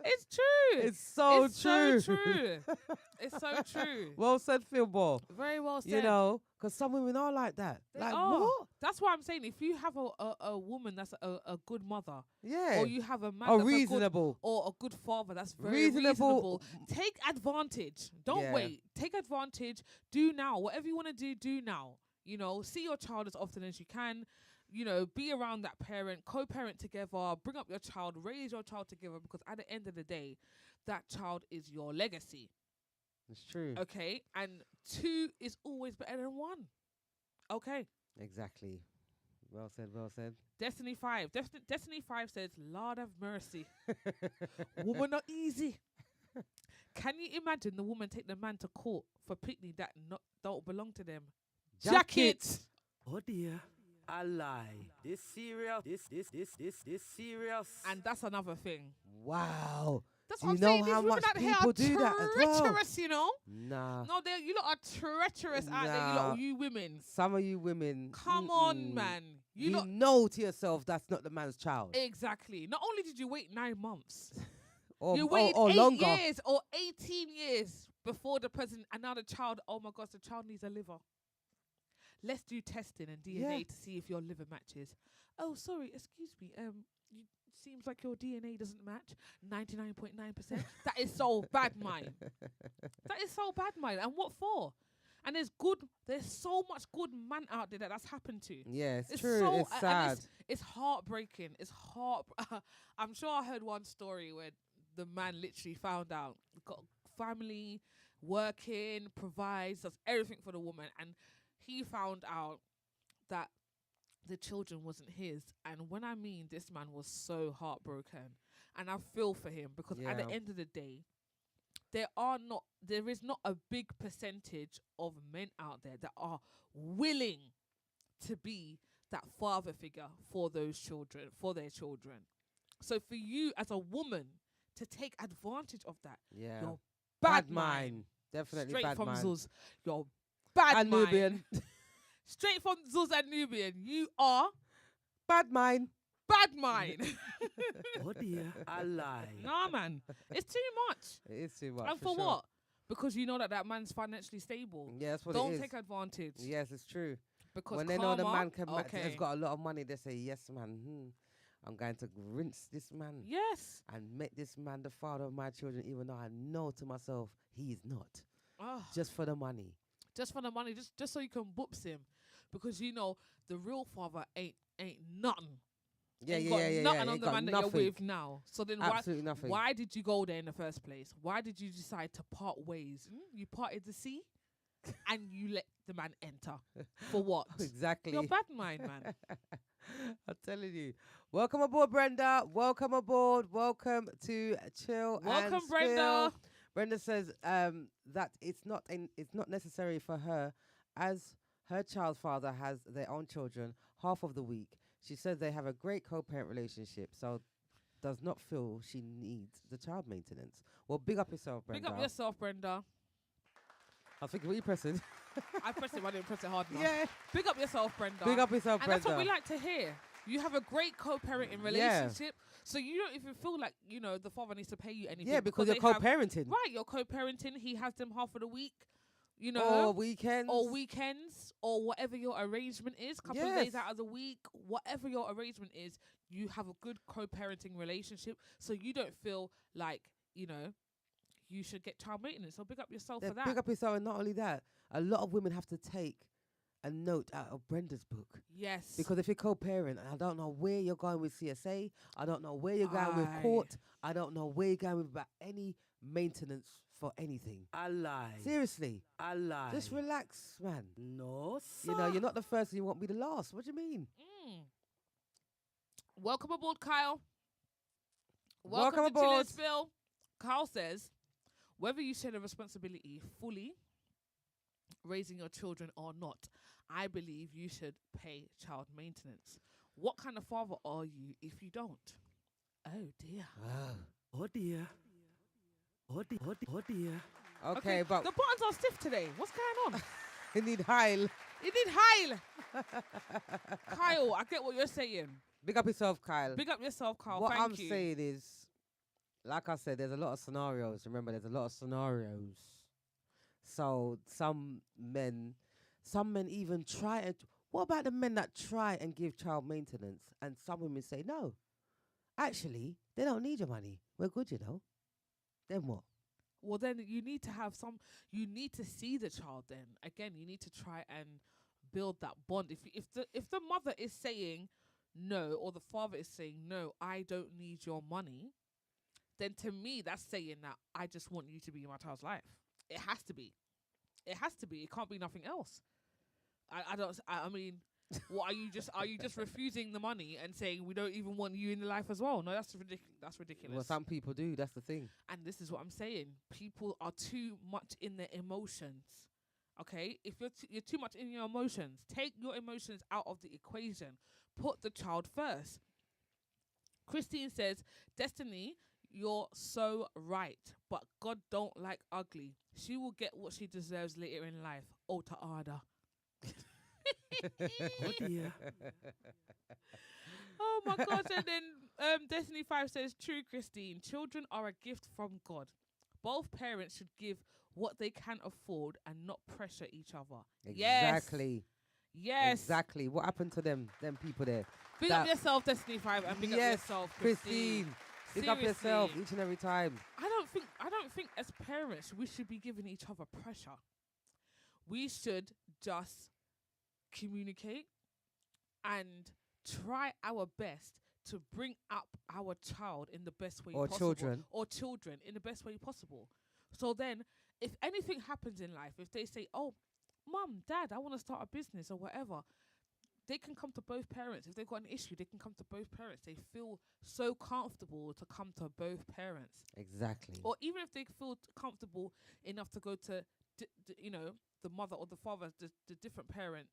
It's true. It's so It's true. so true. It's so true. Well said, Fillmore. Very well said. You know, because some women are like that. They Like, are. what? That's why I'm saying, if you have a woman that's a good mother, Yeah. or you have a man Or that's reasonable. or a good father that's very reasonable, take advantage. Don't Yeah. wait. Take advantage. Do now. Whatever you want to do now. You know, see your child as often as you can. You know, be around that parent, co-parent together, bring up your child, raise your child together, because at the end of the day, that child is your legacy. It's true. Okay? And 2 is always better than 1. Okay. Exactly. Well said, well said. Destiny 5. Destiny 5 says, Lord have mercy. Woman not easy. Can you imagine the woman take the man to court for picnic that don't belong to them? Jacket. Oh dear. I lie. This serious. This serious. And that's another thing. Wow. That's Do what you I'm know saying. how These women much out here people are do that as well? treacherous, you know? Nah. No, you lot are treacherous out there, you lot, you women. Some of you women. Come on, man. You lot know to yourself that's not the man's child. Exactly. Not only did you wait 9 months, Or, you waited or 8 longer. years or 18 years before the president, and now the child, oh my gosh, the child needs a liver. Let's do testing and DNA Yeah. to see if your liver matches. Oh, sorry, excuse me. You seems like your DNA doesn't match. 99.9%. That is so bad, mine. That is so bad, mine. And what for? And there's so much good man out there that's happened to. Yeah, it's It's true. so- it's and sad. It's heartbreaking. I'm sure I heard one story where the man literally found out, got family, working, provides, does everything for the woman, and he found out that the children wasn't his. And when I mean, this man was so heartbroken, and I feel for him, because at the Yeah. end of the day, there is not a big percentage of men out there that are willing to be that father figure for those children, for their children. So for you as a woman to take advantage of that, Yeah. you're bad mind. mind. Definitely Straight bad from mind. Zuz. You're bad And mind. Nubian. Straight from Zuz and Nubian. You are Bad mind. bad mind. Oh dear, I lie. Nah, man. It's too much. It is too much. And for sure. what? Because you know that man's financially stable. Yeah, that's what Don't it is. take advantage. Yes, it's true. Because When they know the karma- man has okay. got a lot of money, they say, yes, man, I'm going to rinse this man Yes. and make this man the father of my children, even though I know to myself he is not. Oh, Just for the money. just for the money, just so you can boops him. Because you know the real father ain't nothing. Yeah, Ain't yeah, got yeah, yeah. nothing Ain't on the got man that nothing. you're with now. So then Absolutely nothing. why did you go there in the first place? Why did you decide to part ways? You parted the sea and you let the man enter. For what? Exactly. You're bad mind, man. I'm telling you. Welcome aboard, Brenda. Welcome aboard. Welcome to Chill and Welcome, Spill. Brenda. Brenda says that it's not necessary for her, as her child's father has their own children half of the week. She says they have a great co-parent relationship, so does not feel she needs the child maintenance. Well, big up yourself, Brenda. Big up yourself, Brenda. I was thinking, what are you pressing? I pressed it, but I didn't press it hard enough. Yeah. Big up yourself, Brenda. Big up yourself, And Brenda. that's what we like to hear. You have a great co-parenting relationship, so you don't even feel like, the father needs to pay you anything. Yeah, because you're they have- co-parenting. Right, you're co-parenting. He has them half of the week, Or weekends. or weekends, or whatever your arrangement is. Couple of days out of the week, whatever your arrangement is, you have a good co-parenting relationship, so you don't feel like you should get child maintenance. So big up yourself for that. Big up yourself, and not only that, a lot of women have to take a note out of Brenda's book. Yes, Because if you're co-parent, I don't know where you're going with CSA. I don't know where you're going with Aye. court. I don't know where you're going with about any maintenance for anything. I lie. Seriously. I lie. Just relax, man. No, sir. You're not the first and you won't be the last. What do you mean? Welcome aboard, Kyle. Welcome to Chill aboard. and Spill. Kyle says, whether you share the responsibility fully, raising your children or not, I believe you should pay child maintenance. What kind of father are you if you don't? Oh dear. Oh dear. Oh dear. Oh dear. Okay, but the buttons are stiff today. What's going on? you need Heil. You need Heil. Kyle, I get what you're saying. Big up yourself, Kyle. Big up yourself, Kyle. What Thank I'm you. saying is, like I said, there's a lot of scenarios. Remember, there's a lot of scenarios. So some men even try and. What about the men that try and give child maintenance, and some women say no? Actually, they don't need your money. We're good, Then what? Well, then you need to have you need to see the child. Then again, you need to try and build that bond. If the mother is saying no, or the father is saying no, I don't need your money, then to me that's saying that I just want you to be in my child's life. It has to be. It has to be. It can't be nothing else. I mean, what are you just refusing the money and saying we don't even want you in the life as well? No, that's ridiculous. That's ridiculous. Well, some people do. That's the thing. And this is what I'm saying. People are too much in their emotions. Okay? If you're too much in your emotions, take your emotions out of the equation. Put the child first. Christine says, Destiny, you're so right. But God don't like ugly. She will get what she deserves later in life. Ota Ada. Oh dear. Oh my God. And then Destiny 5 says, true, Christine. Children are a gift from God. Both parents should give what they can afford and not pressure each other. Exactly. Yes. Exactly. What happened to them people there? Big up yourself, Destiny 5, and big up yourself, Christine. Big up yourself each and every time. I don't think as parents we should be giving each other pressure. We should just communicate and try our best to bring up our child in the best way possible. Or children in the best way possible. So then, if anything happens in life, if they say, oh, Mum, Dad, I want to start a business or whatever, they can come to both parents. If they've got an issue, they can come to both parents. They feel so comfortable to come to both parents. Exactly. Or even if they feel comfortable enough to go to, the mother or the father, the different parents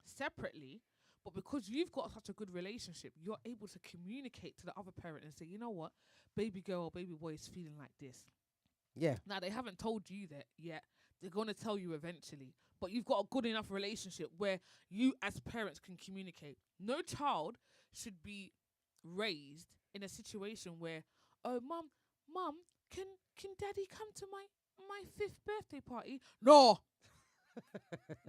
separately, But because you've got such a good relationship, you're able to communicate to the other parent and say, you know what, baby girl or baby boy is feeling like this. Yeah. Now, they haven't told you that yet. They're going to tell you eventually. But you've got a good enough relationship where you as parents can communicate. No child should be raised in a situation where, oh, mum, can daddy come to my 5th birthday party? No.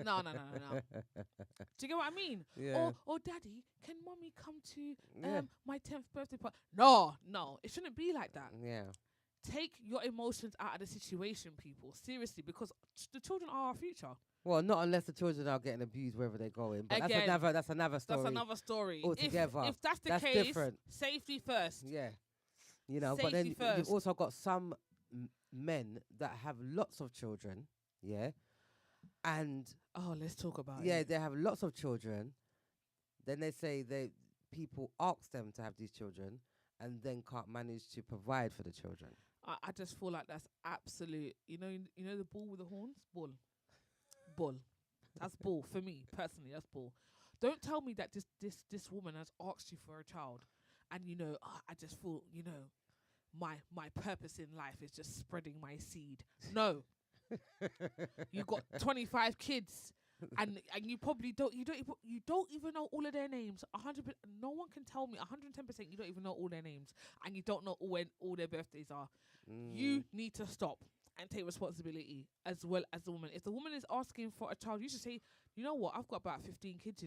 No. Do you get what I mean? Yeah. Or daddy, can mommy come to Yeah. my 10th birthday party? No. It shouldn't be like that. Yeah. Take your emotions out of the situation, people. Seriously, because the children are our future. Well, not unless the children are getting abused wherever they're going. But Again, that's another story. That's another story. Altogether. If that's the That's case, different. safety first. Yeah. You know, but then Safety first. you've also got some men that have lots of children, yeah, and Oh, let's talk about they have lots of children. Then they say people ask them to have these children, and then can't manage to provide for the children. I just feel like that's absolute. You know the bull with the horns, bull. That's bull for me personally. That's bull. Don't tell me that this woman has asked you for a child, and I just feel my purpose in life is just spreading my seed. No, you got 25 kids, and you probably don't even know all of their names. 100%. No one can tell me 110%. You don't even know all their names, and you don't know when all their birthdays are. You need to stop and take responsibility as well as the woman. If the woman is asking for a child, you should say, you know what, I've got about 15 kids,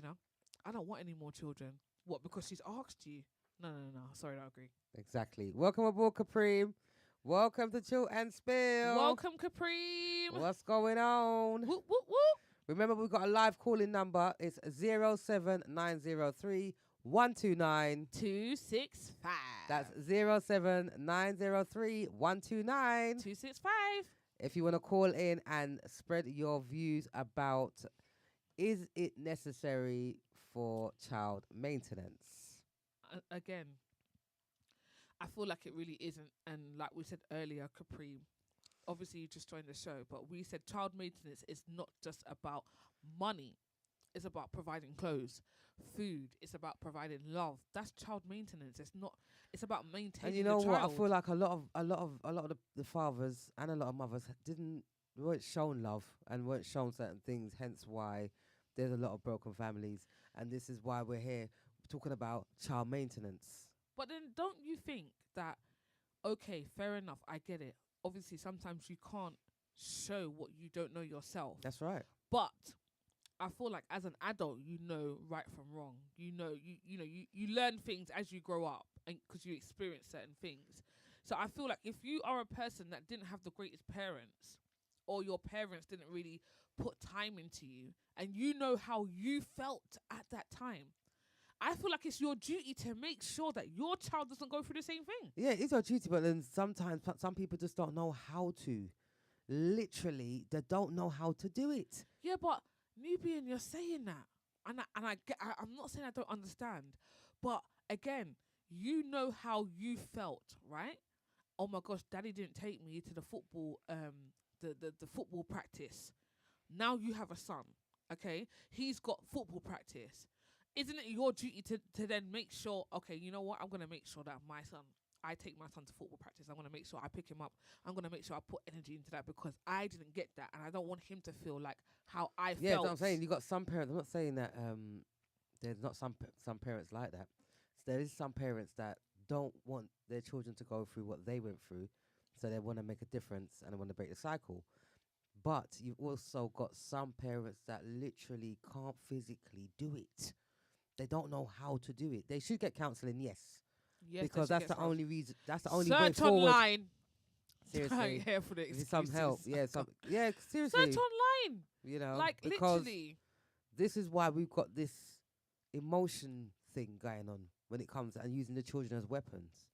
I don't want any more children. What, because she's asked you? No. Sorry, I don't agree. Exactly. Welcome aboard, Capreme. Welcome to Chill and Spill. Welcome, Capreme. What's going on? Whoop, whoop, whoop. Remember, we've got a live calling number. It's 07903 129 265. That's 07903 129 265. If you want to call in and spread your views about, is it necessary for child maintenance? Again, I feel like it really isn't. And like we said earlier, Capri, obviously you just joined the show, but we said child maintenance is not just about money. It's about providing clothes, food. It's about providing love. That's child maintenance. It's not. It's about maintaining. And you know the what? child. I feel like a lot of the fathers and a lot of mothers weren't shown love and weren't shown certain things. Hence why there's a lot of broken families, and this is why we're here talking about child maintenance. But then, don't you think that? Okay, fair enough. I get it. Obviously, sometimes you can't show what you don't know yourself. That's right. But I feel like as an adult, you know right from wrong. You learn things as you grow up, and because you experience certain things. So I feel like if you are a person that didn't have the greatest parents, or your parents didn't really put time into you, and you know how you felt at that time, I feel like it's your duty to make sure that your child doesn't go through the same thing. Yeah, it's your duty, but then sometimes some people just don't know how to. Literally, they don't know how to do it. Yeah, but Nubian, you're saying that, and I'm not saying I don't understand, but again, you know how you felt, right? Oh my gosh, Daddy didn't take me to the football, the football practice. Now you have a son, okay? He's got football practice. Isn't it your duty to then make sure, okay, you know what? I'm going to make sure that I take my son to football practice. I'm going to make sure I pick him up. I'm going to make sure I put energy into that because I didn't get that. And I don't want him to feel like how I felt. Yeah, that's what I'm saying. You got some parents. I'm not saying that there's not some parents like that. There is some parents that don't want their children to go through what they went through. So they want to make a difference and they want to break the cycle. But you've also got some parents that literally can't physically do it. They don't know how to do it. They should get counselling, yes. Yes, because that's the only reason. That's the only way Search forward. online. Seriously, Here for the if it's excuses. some help. Yeah, seriously. Search online. You know, Like because literally. this is why we've got this emotion thing going on when it comes and using the children as weapons,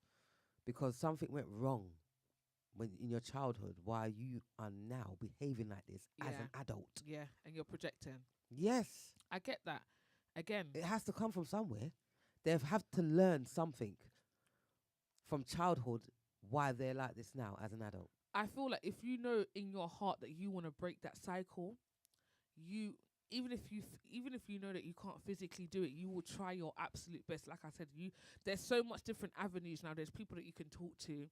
because something went wrong when in your childhood. Why you are now behaving like this as an adult? Yeah, and you're projecting. Yes, I get that. Again, it has to come from somewhere. They've have to learn something from childhood why they're like this now as an adult. I feel like if you know in your heart that you want to break that cycle, even if you know that you can't physically do it, you will try your absolute best. Like I said, there's so much different avenues now. There's people that you can talk to.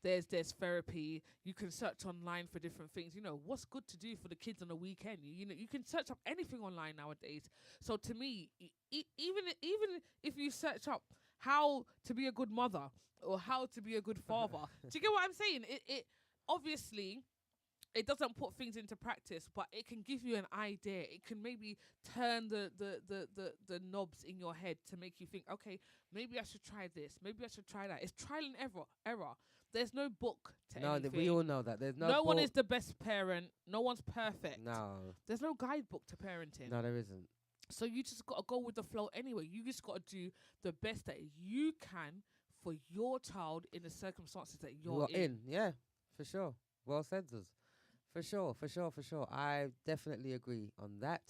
There's therapy. You can search online for different things. You know, what's good to do for the kids on the weekend. You know, you can search up anything online nowadays. So to me, even if you search up how to be a good mother or how to be a good father, do you get what I'm saying? It obviously it doesn't put things into practice, but it can give you an idea. It can maybe turn the knobs in your head to make you think, okay, maybe I should try this. Maybe I should try that. It's trial and error. There's no book to anything. We all know that. There's no one book. is the best parent. No one's perfect. No. There's no guidebook to parenting. No, there isn't. So you just got to go with the flow anyway. You just got to do the best that you can for your child in the circumstances that you're in. Yeah, for sure. Well said, Zuz. For sure. I definitely agree on that.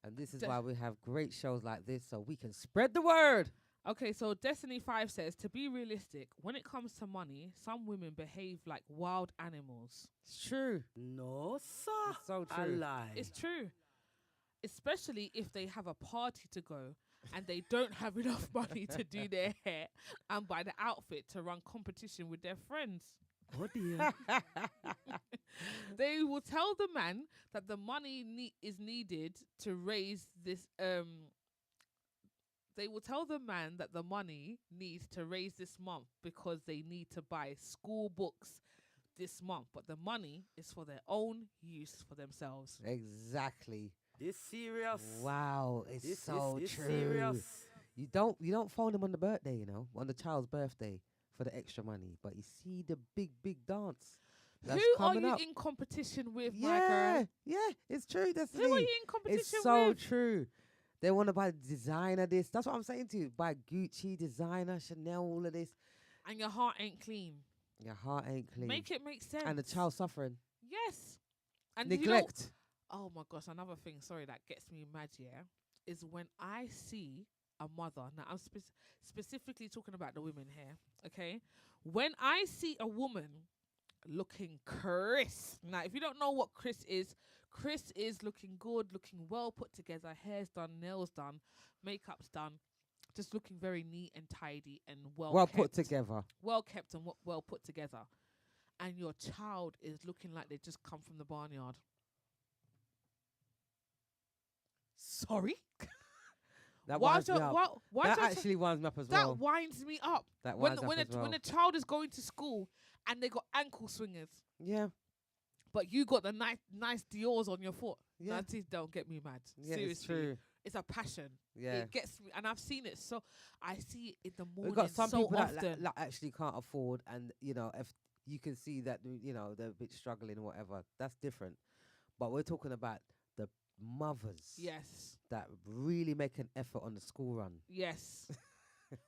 And this is why we have great shows like this, so we can spread the word. Okay, so Destiny 5 says, to be realistic, when it comes to money, some women behave like wild animals. It's true. No, sir. It's so I true. lie. It's true. Especially if they have a party to go and they don't have enough money to do their hair and buy the outfit to run competition with their friends. Oh dear. They will tell the man that the money is needed to raise this they will tell the man that the money needs to raise this month because they need to buy school books this month, but the money is for their own use for themselves. Exactly. This serious. Wow, it's This so is true. serious. You don't phone them on the birthday, on the child's birthday for the extra money, but you see the big dance. That's Who are coming you up. in competition with, my girl? Yeah, it's true. That's Who are you in competition It's so with? true. They want to buy designer this. That's what I'm saying to you. Buy Gucci, designer, Chanel, all of this. And your heart ain't clean. Your heart ain't clean. Make it make sense. And the child suffering. Yes. And Neglect. oh my gosh, another thing, sorry, that gets me mad, yeah, is when I see a mother. Now, I'm specifically talking about the women here, okay? When I see a woman looking crisp. Now, if you don't know what crisp is looking good, looking well put together, hair's done, nails done, makeup's done, just looking very neat and tidy and well put together. Well kept and well put together. And your child is looking like they just come from the barnyard. Sorry? That winds me up. That does actually winds me up as that well. winds me up. That When winds up as well. when a child is going to school and they got ankle swingers, Yeah. but you got the nice Dior's on your foot. Yeah. That is, don't get me mad. Yeah, Seriously. it's true. It's a passion. Yeah. It gets me, and I've seen it. So I see it in the morning We've got some so people often. that actually can't afford, and if you can see that they're a bit struggling or whatever, that's different. But we're talking about the mothers. Yes. That really make an effort on the school run. Yes.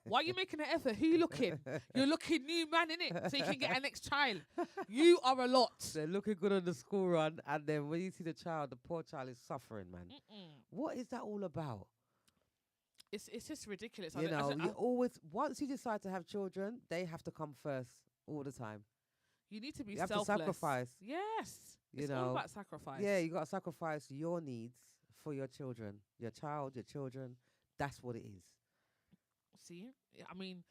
Why are you making an effort? Who you looking? You're looking new man, innit? So you can get a next child. You are a lot. They're looking good on the school run, and then when you see the child, the poor child is suffering, man. What is that all about? It's just ridiculous. You always, once you decide to have children, they have to come first all the time. You need to be You have selfless. to sacrifice. Yes. It's all about sacrifice. Yeah, you got to sacrifice your needs for your children. Your child, your children. That's what it is. See? I mean,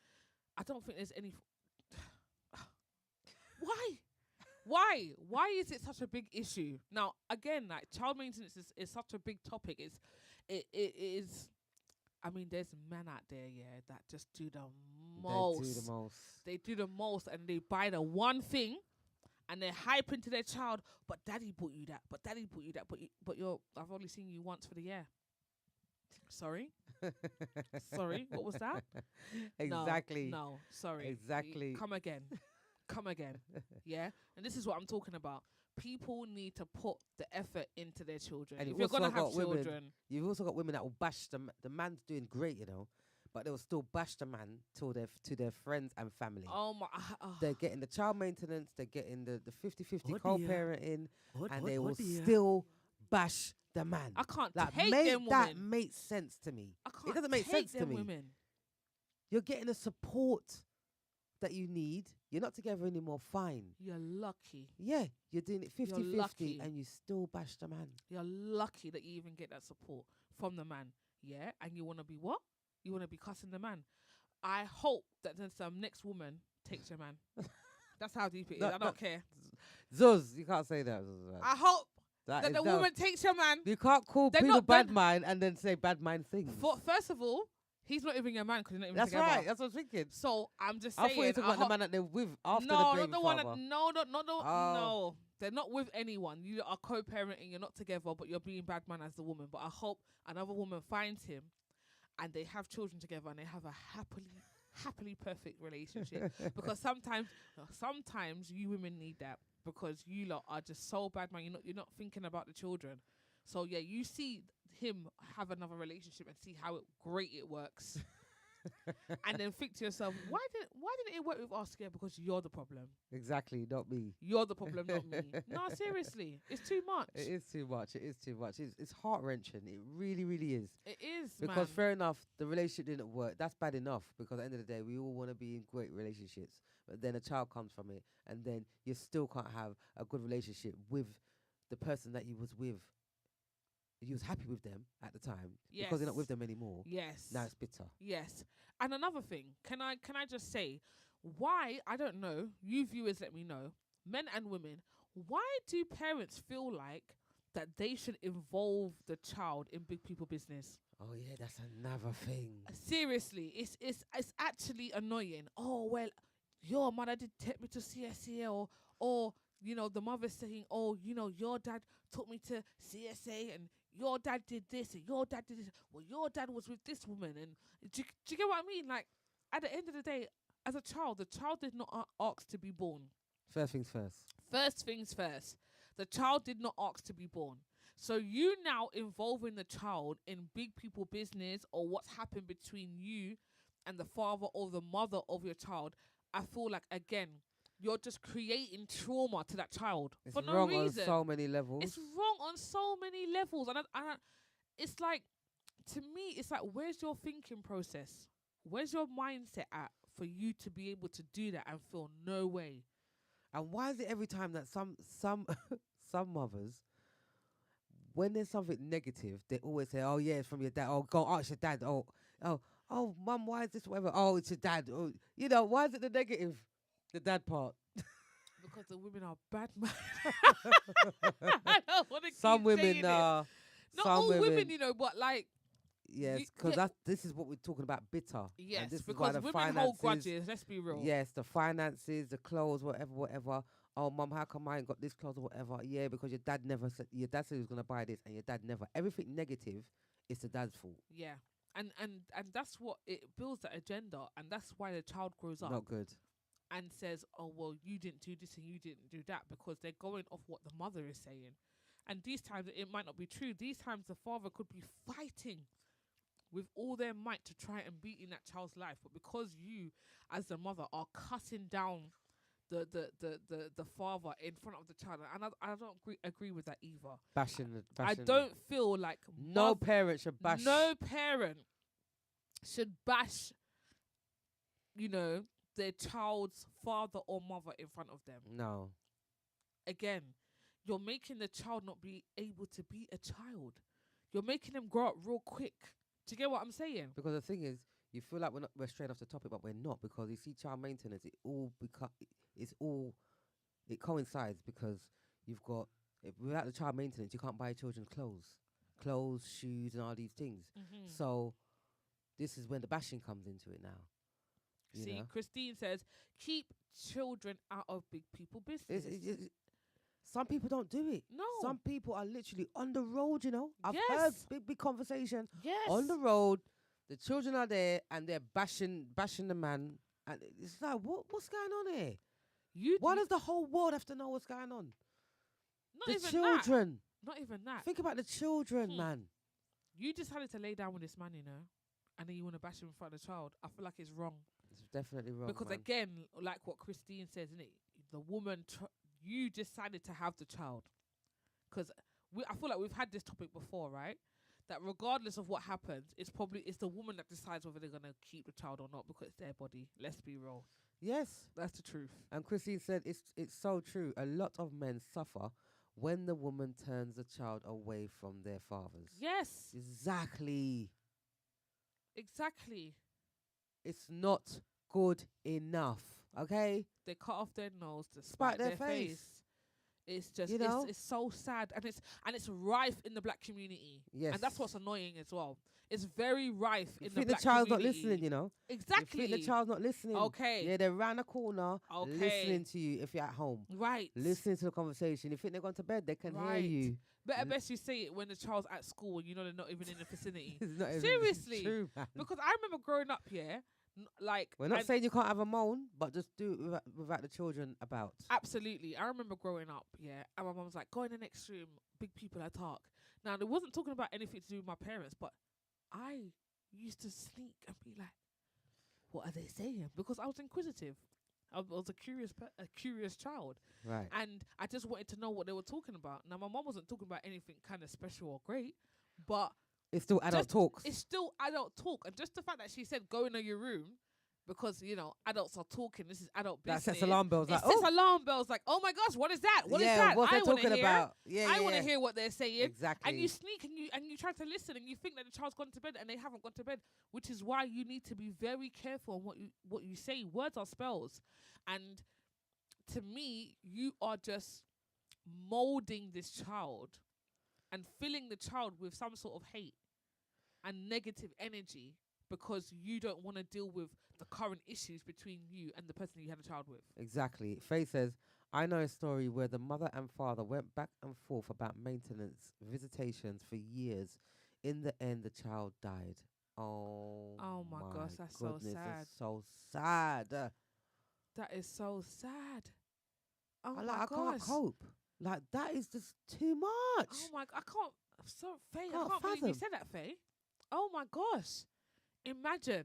I don't think there's any... Why is it such a big issue? Now, again, like, child maintenance is such a big topic. It is... I mean, there's men out there, yeah, that just do the most. They do the most. They do the most, and they buy the one thing, and they're hyping to their child, but daddy bought you that, but I've only seen you once for the year. Sorry? Sorry, what was that? Exactly. No, sorry. Exactly. Come again. Yeah? And this is what I'm talking about. People need to put the effort into their children. And if you're going to have children... You've also got women that will bash the man's doing great, but they'll still bash the man to their friends and family. Oh my... They're getting the child maintenance, they're getting the 50-50 co-parenting, and they will dear. still bash the man. I can't Like, take make them that women. makes sense to me. I can't It doesn't make take sense to them me. women. You're getting the support that you need. You're not together anymore. Fine. You're lucky. Yeah, you're doing it 50-50 lucky. and you still bash the man. You're lucky that you even get that support from the man. Yeah, and you want to be what? You want to be cussing the man. I hope that then some next woman takes your man. That's how deep it is. No, I don't care. Zuz, you can't say that. Zuz. I hope that is the no- woman takes your man. You can't call They're people not bad done- mind and then say bad mind things. First of all, he's not even your man because you're not even That's together. right. That's what I'm thinking. So I'm just I saying. thought you were talking about the hope- man that they're with after no, the baby not the one. father. No. They're not with anyone. You are co-parenting. You're not together, but you're being bad man as the woman. But I hope another woman finds him, and they have children together, and they have a happily perfect relationship. Because sometimes you women need that because you lot are just so bad man. You're not thinking about the children. So yeah, you see him have another relationship and see how great it works. And then think to yourself, why didn't it work with us? Yeah, because you're the problem. Exactly, not me. You're the problem, not me. No, seriously, it's too much. It is too much. It is too much. It's heart wrenching. It really, really is. It is, Because man. fair enough, the relationship didn't work. That's bad enough. Because at the end of the day, we all want to be in great relationships. But then a child comes from it, and then you still can't have a good relationship with the person that you was with. You was happy with them at the time because you're not with them anymore. Yes. Now it's bitter. Yes. And another thing, can I just say, why, I don't know, you viewers let me know, men and women, why do parents feel like that they should involve the child in big people business? Oh yeah, that's another thing. Seriously, it's actually annoying. Oh well, your mother did take me to CSA, or you know, the mother's saying, oh, you know, your dad took me to CSA and your dad did this and your dad did this. Well, your dad was with this woman. And do you get what I mean? Like, at the end of the day, as a child, the child did not ask to be born. First things first. First things first. The child did not ask to be born. So you now involving the child in big people business or what's happened between you and the father or the mother of your child, I feel like, again, you're just creating trauma to that child It's for no wrong reason. on so many levels. It's wrong on so many levels. And it's like, to me, it's like, where's your thinking process? Where's your mindset at for you to be able to do that and feel no way? And why is it every time that some some mothers, when there's something negative, they always say, "Oh yeah, it's from your dad." Oh, go ask your dad. Oh, mum, why is this whatever? Oh, it's your dad. Oh, you know, why is it the negative? The dad part. Because the women are bad man. I don't want to Some keep women saying it. are. Not some all women, you know, but like, yes, you- because yeah. this is what we're talking about. Bitter. yes, And this is why because the women finances, hold grudges. Let's be real. Yes, the finances, the clothes, whatever. Oh, mum, how come I ain't got this clothes or whatever? Yeah, because your dad never said. Your dad said he was gonna buy this, and your dad never. Everything negative is the dad's fault. Yeah. And that's what it builds that agenda, and that's why the child grows up Not good. and says, "Oh well, you didn't do this and you didn't do that," because they're going off what the mother is saying. And these times it might not be true. These times the father could be fighting with all their might to try and beat in that child's life, but because you, as the mother, are cutting down the father in front of the child, and I don't agree with that either. Bashing. I don't feel like No parent should bash. no parent should bash, you know, their child's father or mother in front of them. No. Again, you're making the child not be able to be a child. You're making them grow up real quick. Do you get what I'm saying? Because the thing is, you feel like we're straight off the topic, but we're not. Because you see, child maintenance, it coincides because you've got without the child maintenance, you can't buy children clothes, shoes, and all these things. Mm-hmm. So this is when the bashing comes into it now. You See, know? Christine says, keep children out of big people business. Some people don't do it. No. Some people are literally on the road, you know. I've Yes. heard big conversation yes. on the road. The children are there and they're bashing the man. And it's like, what's going on here? Why does the whole world have to know what's going on? not The even children. That. Not even that. Think about the children, man. You decided to lay down with this man, you know, and then you want to bash him in front of the child. I feel like it's wrong. It's definitely wrong. Because man. again, like what Christine says, isn't it? The woman, you decided to have the child. Because I feel like we've had this topic before, right? that regardless of what happens, it's the woman that decides whether they're gonna keep the child or not because it's their body. Let's be real. Yes. That's the truth. And Christine said it's so true. A lot of men suffer when the woman turns the child away from their fathers. Yes, Exactly. exactly. It's not good enough. Okay? They cut off their nose to Spite spite their their face. face. It's just You know? it's so sad, and it's rife in the black community. Yes. And that's what's annoying as well. It's very rife You in think the the black child's not community. listening, you know? Exactly. You think the child's not listening. Okay. Yeah, they're round the corner Okay. listening to you if you're at home. Right. Listening to the conversation. You think they're going to bed, they can Right. hear you. Better Mm. best you say it when the child's at school and you know they're not even in the vicinity. It's not even Seriously. true, man. Because I remember growing up, like We're not and- saying you can't have a moan, but just do it without the children about. Absolutely. I remember growing up, and my mum was like, go in the next room, big people I talk. Now, they wasn't talking about anything to do with my parents, but I used to sneak and be like, what are they saying? Because I was inquisitive. I was a curious child. Right. And I just wanted to know what they were talking about. Now, my mum wasn't talking about anything kind of special or great, but It's still adult just- talks. it's still adult talk. And just the fact that she said, go into your room, because, adults are talking, this is adult That business. sets alarm bells. It Like, sets oh, alarm bells like, oh my gosh, what is that? What is yeah, that? what they're I wanna talking hear. about. Yeah, I yeah, want to yeah. hear what they're saying. Exactly. And you sneak and you try to listen and you think that the child's gone to bed and they haven't gone to bed, which is why you need to be very careful on what you say. Words are spells. And to me, you are just molding this child and filling the child with some sort of hate and negative energy because you don't want to deal with the current issues between you and the person you had a child with. Exactly. Faye says, I know a story where the mother and father went back and forth about maintenance visitations for years. In the end, the child died. Oh my gosh, that's so goodness, sad. That's so sad. That is so sad. Oh I my can't gosh. cope. Like, that is just too much. Oh my! I can't. I'm so Faye. I Can't can't believe you fathom. said that, Faye. Oh my gosh! Imagine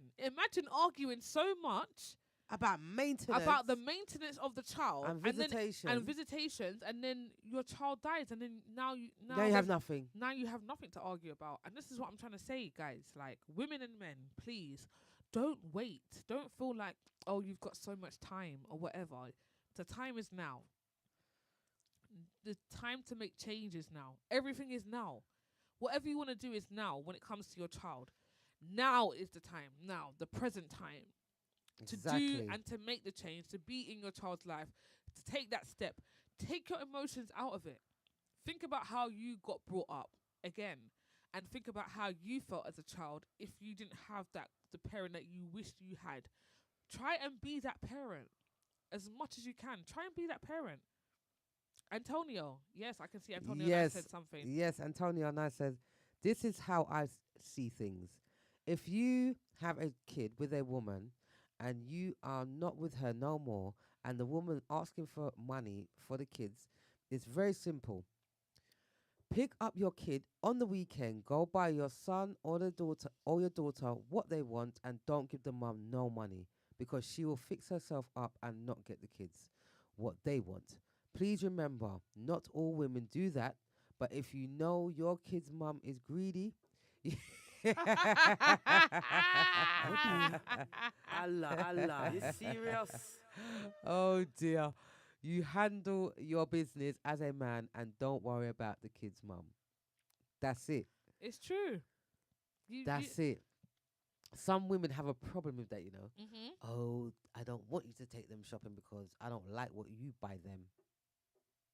arguing so much About maintenance. about the maintenance of the child and then visitation. visitations, and then your child dies, and then now you Now you have nothing. now you have nothing to argue about. And this is what I'm trying to say, guys. Like, women and men, please don't wait. Don't feel like, oh, you've got so much time or whatever. The time is now. The time to make change is now. Everything is now. Whatever you want to do is now when it comes to your child. Now is the time. Now, the present time. Exactly. To do and to make the change, to be in your child's life, to take that step. Take your emotions out of it. Think about how you got brought up again, and think about how you felt as a child if you didn't have the parent that you wished you had. Try and be that parent as much as you can. Try and be that parent. Antonio, yes, I can see Antonio Yes. said something. Yes, Antonio Nice says, this is how I see things. If you have a kid with a woman and you are not with her no more, and the woman asking for money for the kids, it's very simple. Pick up your kid on the weekend, go buy your son or the daughter or your daughter what they want, and don't give the mum no money, because she will fix herself up and not get the kids what they want. Please remember, not all women do that, but if you know your kid's mum is greedy, Allah, you serious? oh dear, you handle your business as a man and don't worry about the kid's mum. That's it. It's true. That's it. Some women have a problem with that, you know. Mm-hmm. Oh, I don't want you to take them shopping because I don't like what you buy them.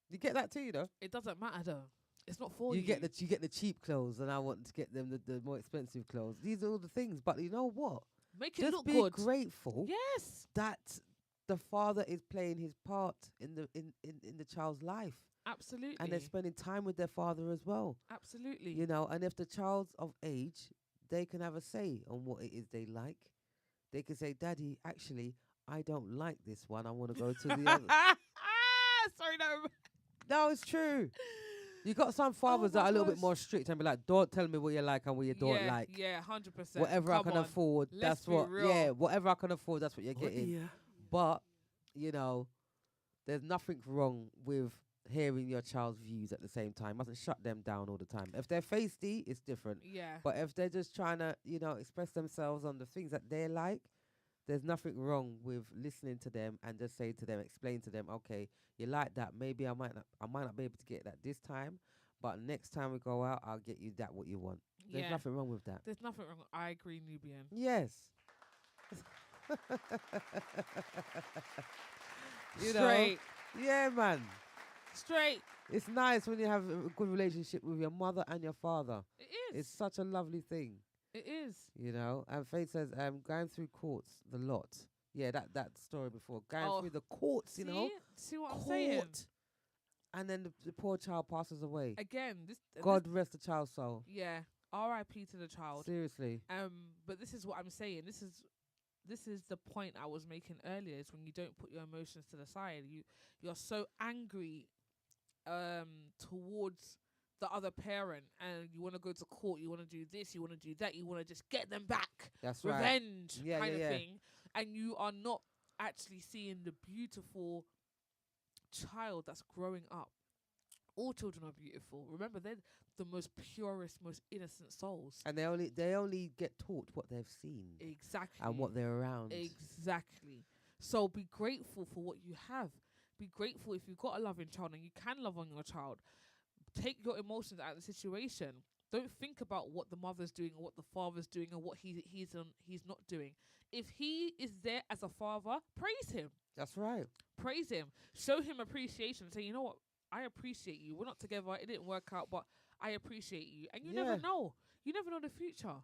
You get that too, you know. It doesn't matter though. It's not for you. You get the cheap clothes, and I want to get them the more expensive clothes. These are all the things, but you know what? Make it Just look be good. grateful Yes, that the father is playing his part in the child's life, absolutely. and they're spending time with their father as well. Absolutely. You know, and if the child's of age, they can have a say on what it is they like. They can say, "Daddy, actually, I don't like this one. I want to go to the other." Sorry, no. No, it's true. You got some fathers that my are a little bit gosh. more strict and be like, "Don't tell me what you like and what you don't like. Yeah, 100%. Whatever I can afford, Let's that's be what. real. Yeah, whatever I can afford, that's what you're Oh getting." dear. But you know, there's nothing wrong with hearing your child's views at the same time. Mustn't shut them down all the time. If they're feisty, it's different. Yeah. But if they're just trying to, express themselves on the things that they like, there's nothing wrong with listening to them and just saying to them, explain to them, okay, you like that. Maybe I might not be able to get that this time, but next time we go out, I'll get you that what you want. There's nothing wrong with that. There's nothing wrong. I agree, Nubian. Yes. Straight. Yeah, man. Straight. It's nice when you have a good relationship with your mother and your father. It is. It's such a lovely thing. It is. And Faith says, going through courts the lot. Yeah, that story before. Going through the courts, See what I'm court. saying? And then the poor child passes away. Again, God rest the child's soul. Yeah. R.I.P. to the child. Seriously. But this is what I'm saying. This is the point I was making earlier. Is when you don't put your emotions to the side. You're so angry towards the other parent, and you want to go to court, you want to do this, you want to do that, you want to just get them back. That's revenge right. kind of thing, and you are not actually seeing the beautiful child that's growing up. All children are beautiful. Remember, they're the most purest, most innocent souls, And they only get taught what they've seen. Exactly. And what they're around. Exactly. So be grateful for what you have. Be grateful if you've got a loving child and you can love on your child. Take your emotions out of the situation. Don't think about what the mother's doing or what the father's doing or what he's not doing. If he is there as a father, praise him. That's right. Praise him. Show him appreciation. Say, you know what? I appreciate you. We're not together. It didn't work out, but I appreciate you. And you never know. You never know the future.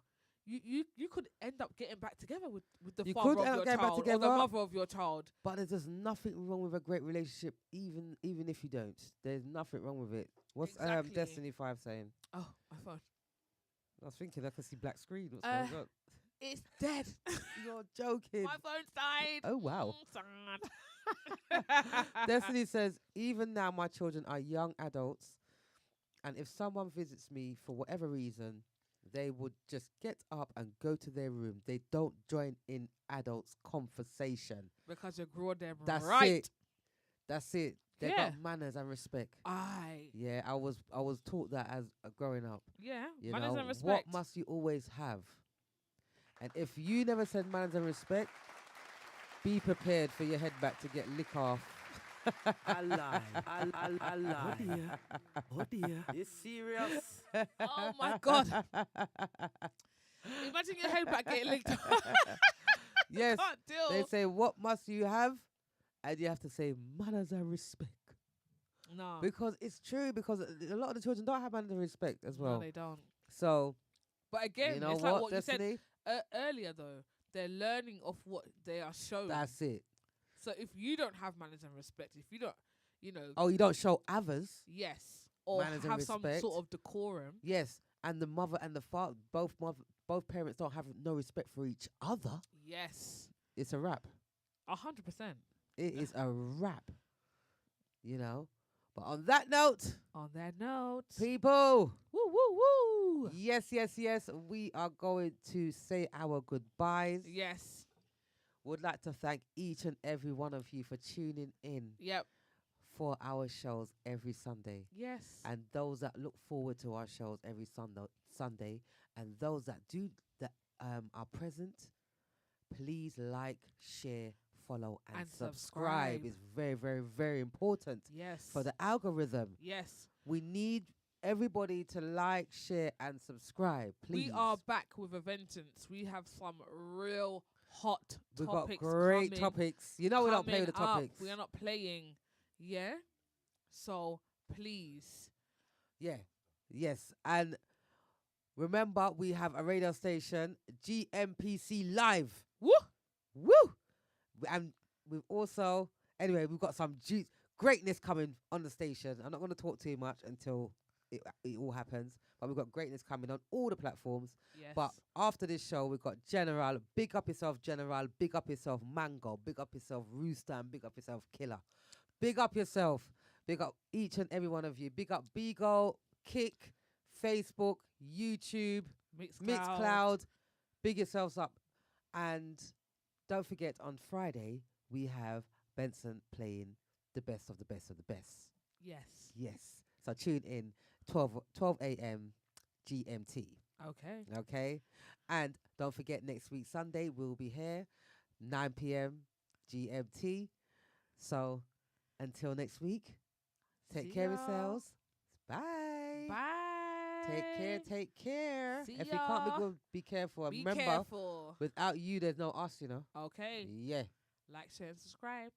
You could end up getting back together with the father of your child or the mother of your child. But there's just nothing wrong with a great relationship, even if you don't. There's nothing wrong with it. What's Exactly. Destiny 5 saying? Oh, my phone. I was thinking I could see black screen. What's going on? It's dead. You're joking. My phone's died. Oh, wow. Sad. Destiny says, even now my children are young adults, and if someone visits me for whatever reason, they would just get up and go to their room. They don't join in adults' conversation. Because you grew them That's right. it. That's it. They've got manners and respect. Yeah, I was taught that as growing up. Yeah, You manners know, and respect. what must you always have? And if you never said manners and respect, be prepared for your head back to get lick off. I lie. Oh dear. Oh dear. It's serious. Oh my God. Imagine your head back getting licked off. Yes. Can't deal. They say, what must you have? And you have to say manners and respect. No. Because it's true, because a lot of the children don't have manners and respect as well. No, they don't. So, But again, you know it's what, like what Destiny? you said earlier, though. They're learning off what they are shown. That's it. So if you don't have manners and respect, if you don't, Oh, you don't show others. yes, or Manners and have some respect. sort of decorum. Yes. And the mother and the father, both parents don't have no respect for each other. Yes, It's a wrap. 100%. It is a wrap. But on that note, people, woo woo woo. yes, we are going to say our goodbyes. Yes. Would like to thank each and every one of you for tuning in Yep. for our shows every Sunday. Yes. And those that look forward to our shows every Sunday, and those that are present, please like, share, follow, and subscribe. It's very, very, very important Yes. for the algorithm. Yes. We need everybody to like, share, and subscribe, please. We are back with a vengeance. We have some real hot We've got topics great coming, topics. You know we don't play with the coming up. topics. We are not playing. Yeah. So please. Yeah. Yes. And remember, we have a radio station, GMPC Live. Woo! Woo! And we've also, anyway, we've got some greatness coming on the station. I'm not going to talk too much until it all happens. But we've got greatness coming on all the platforms. Yes. But after this show, we've got General. Big up yourself, General. Big up yourself, Mango. Big up yourself, Rooster. And big up yourself, Killer. Big up yourself. Big up each and every one of you. Big up Beagle, Kick, Facebook, YouTube, Mixcloud. Big yourselves up. And don't forget, on Friday, we have Benson playing the best of the best of the best. Yes. Yes. So tune in 12 a.m. GMT. Okay. Okay. And don't forget, next week, Sunday, we'll be here, 9 p.m. GMT. So until next week, take See care of y'all. yourselves. Bye. Bye. Take care. Take care. See If you can't be y'all. good, be careful. Be Remember, careful. without you, there's no us, you know. Okay. Yeah. Like, share, and subscribe.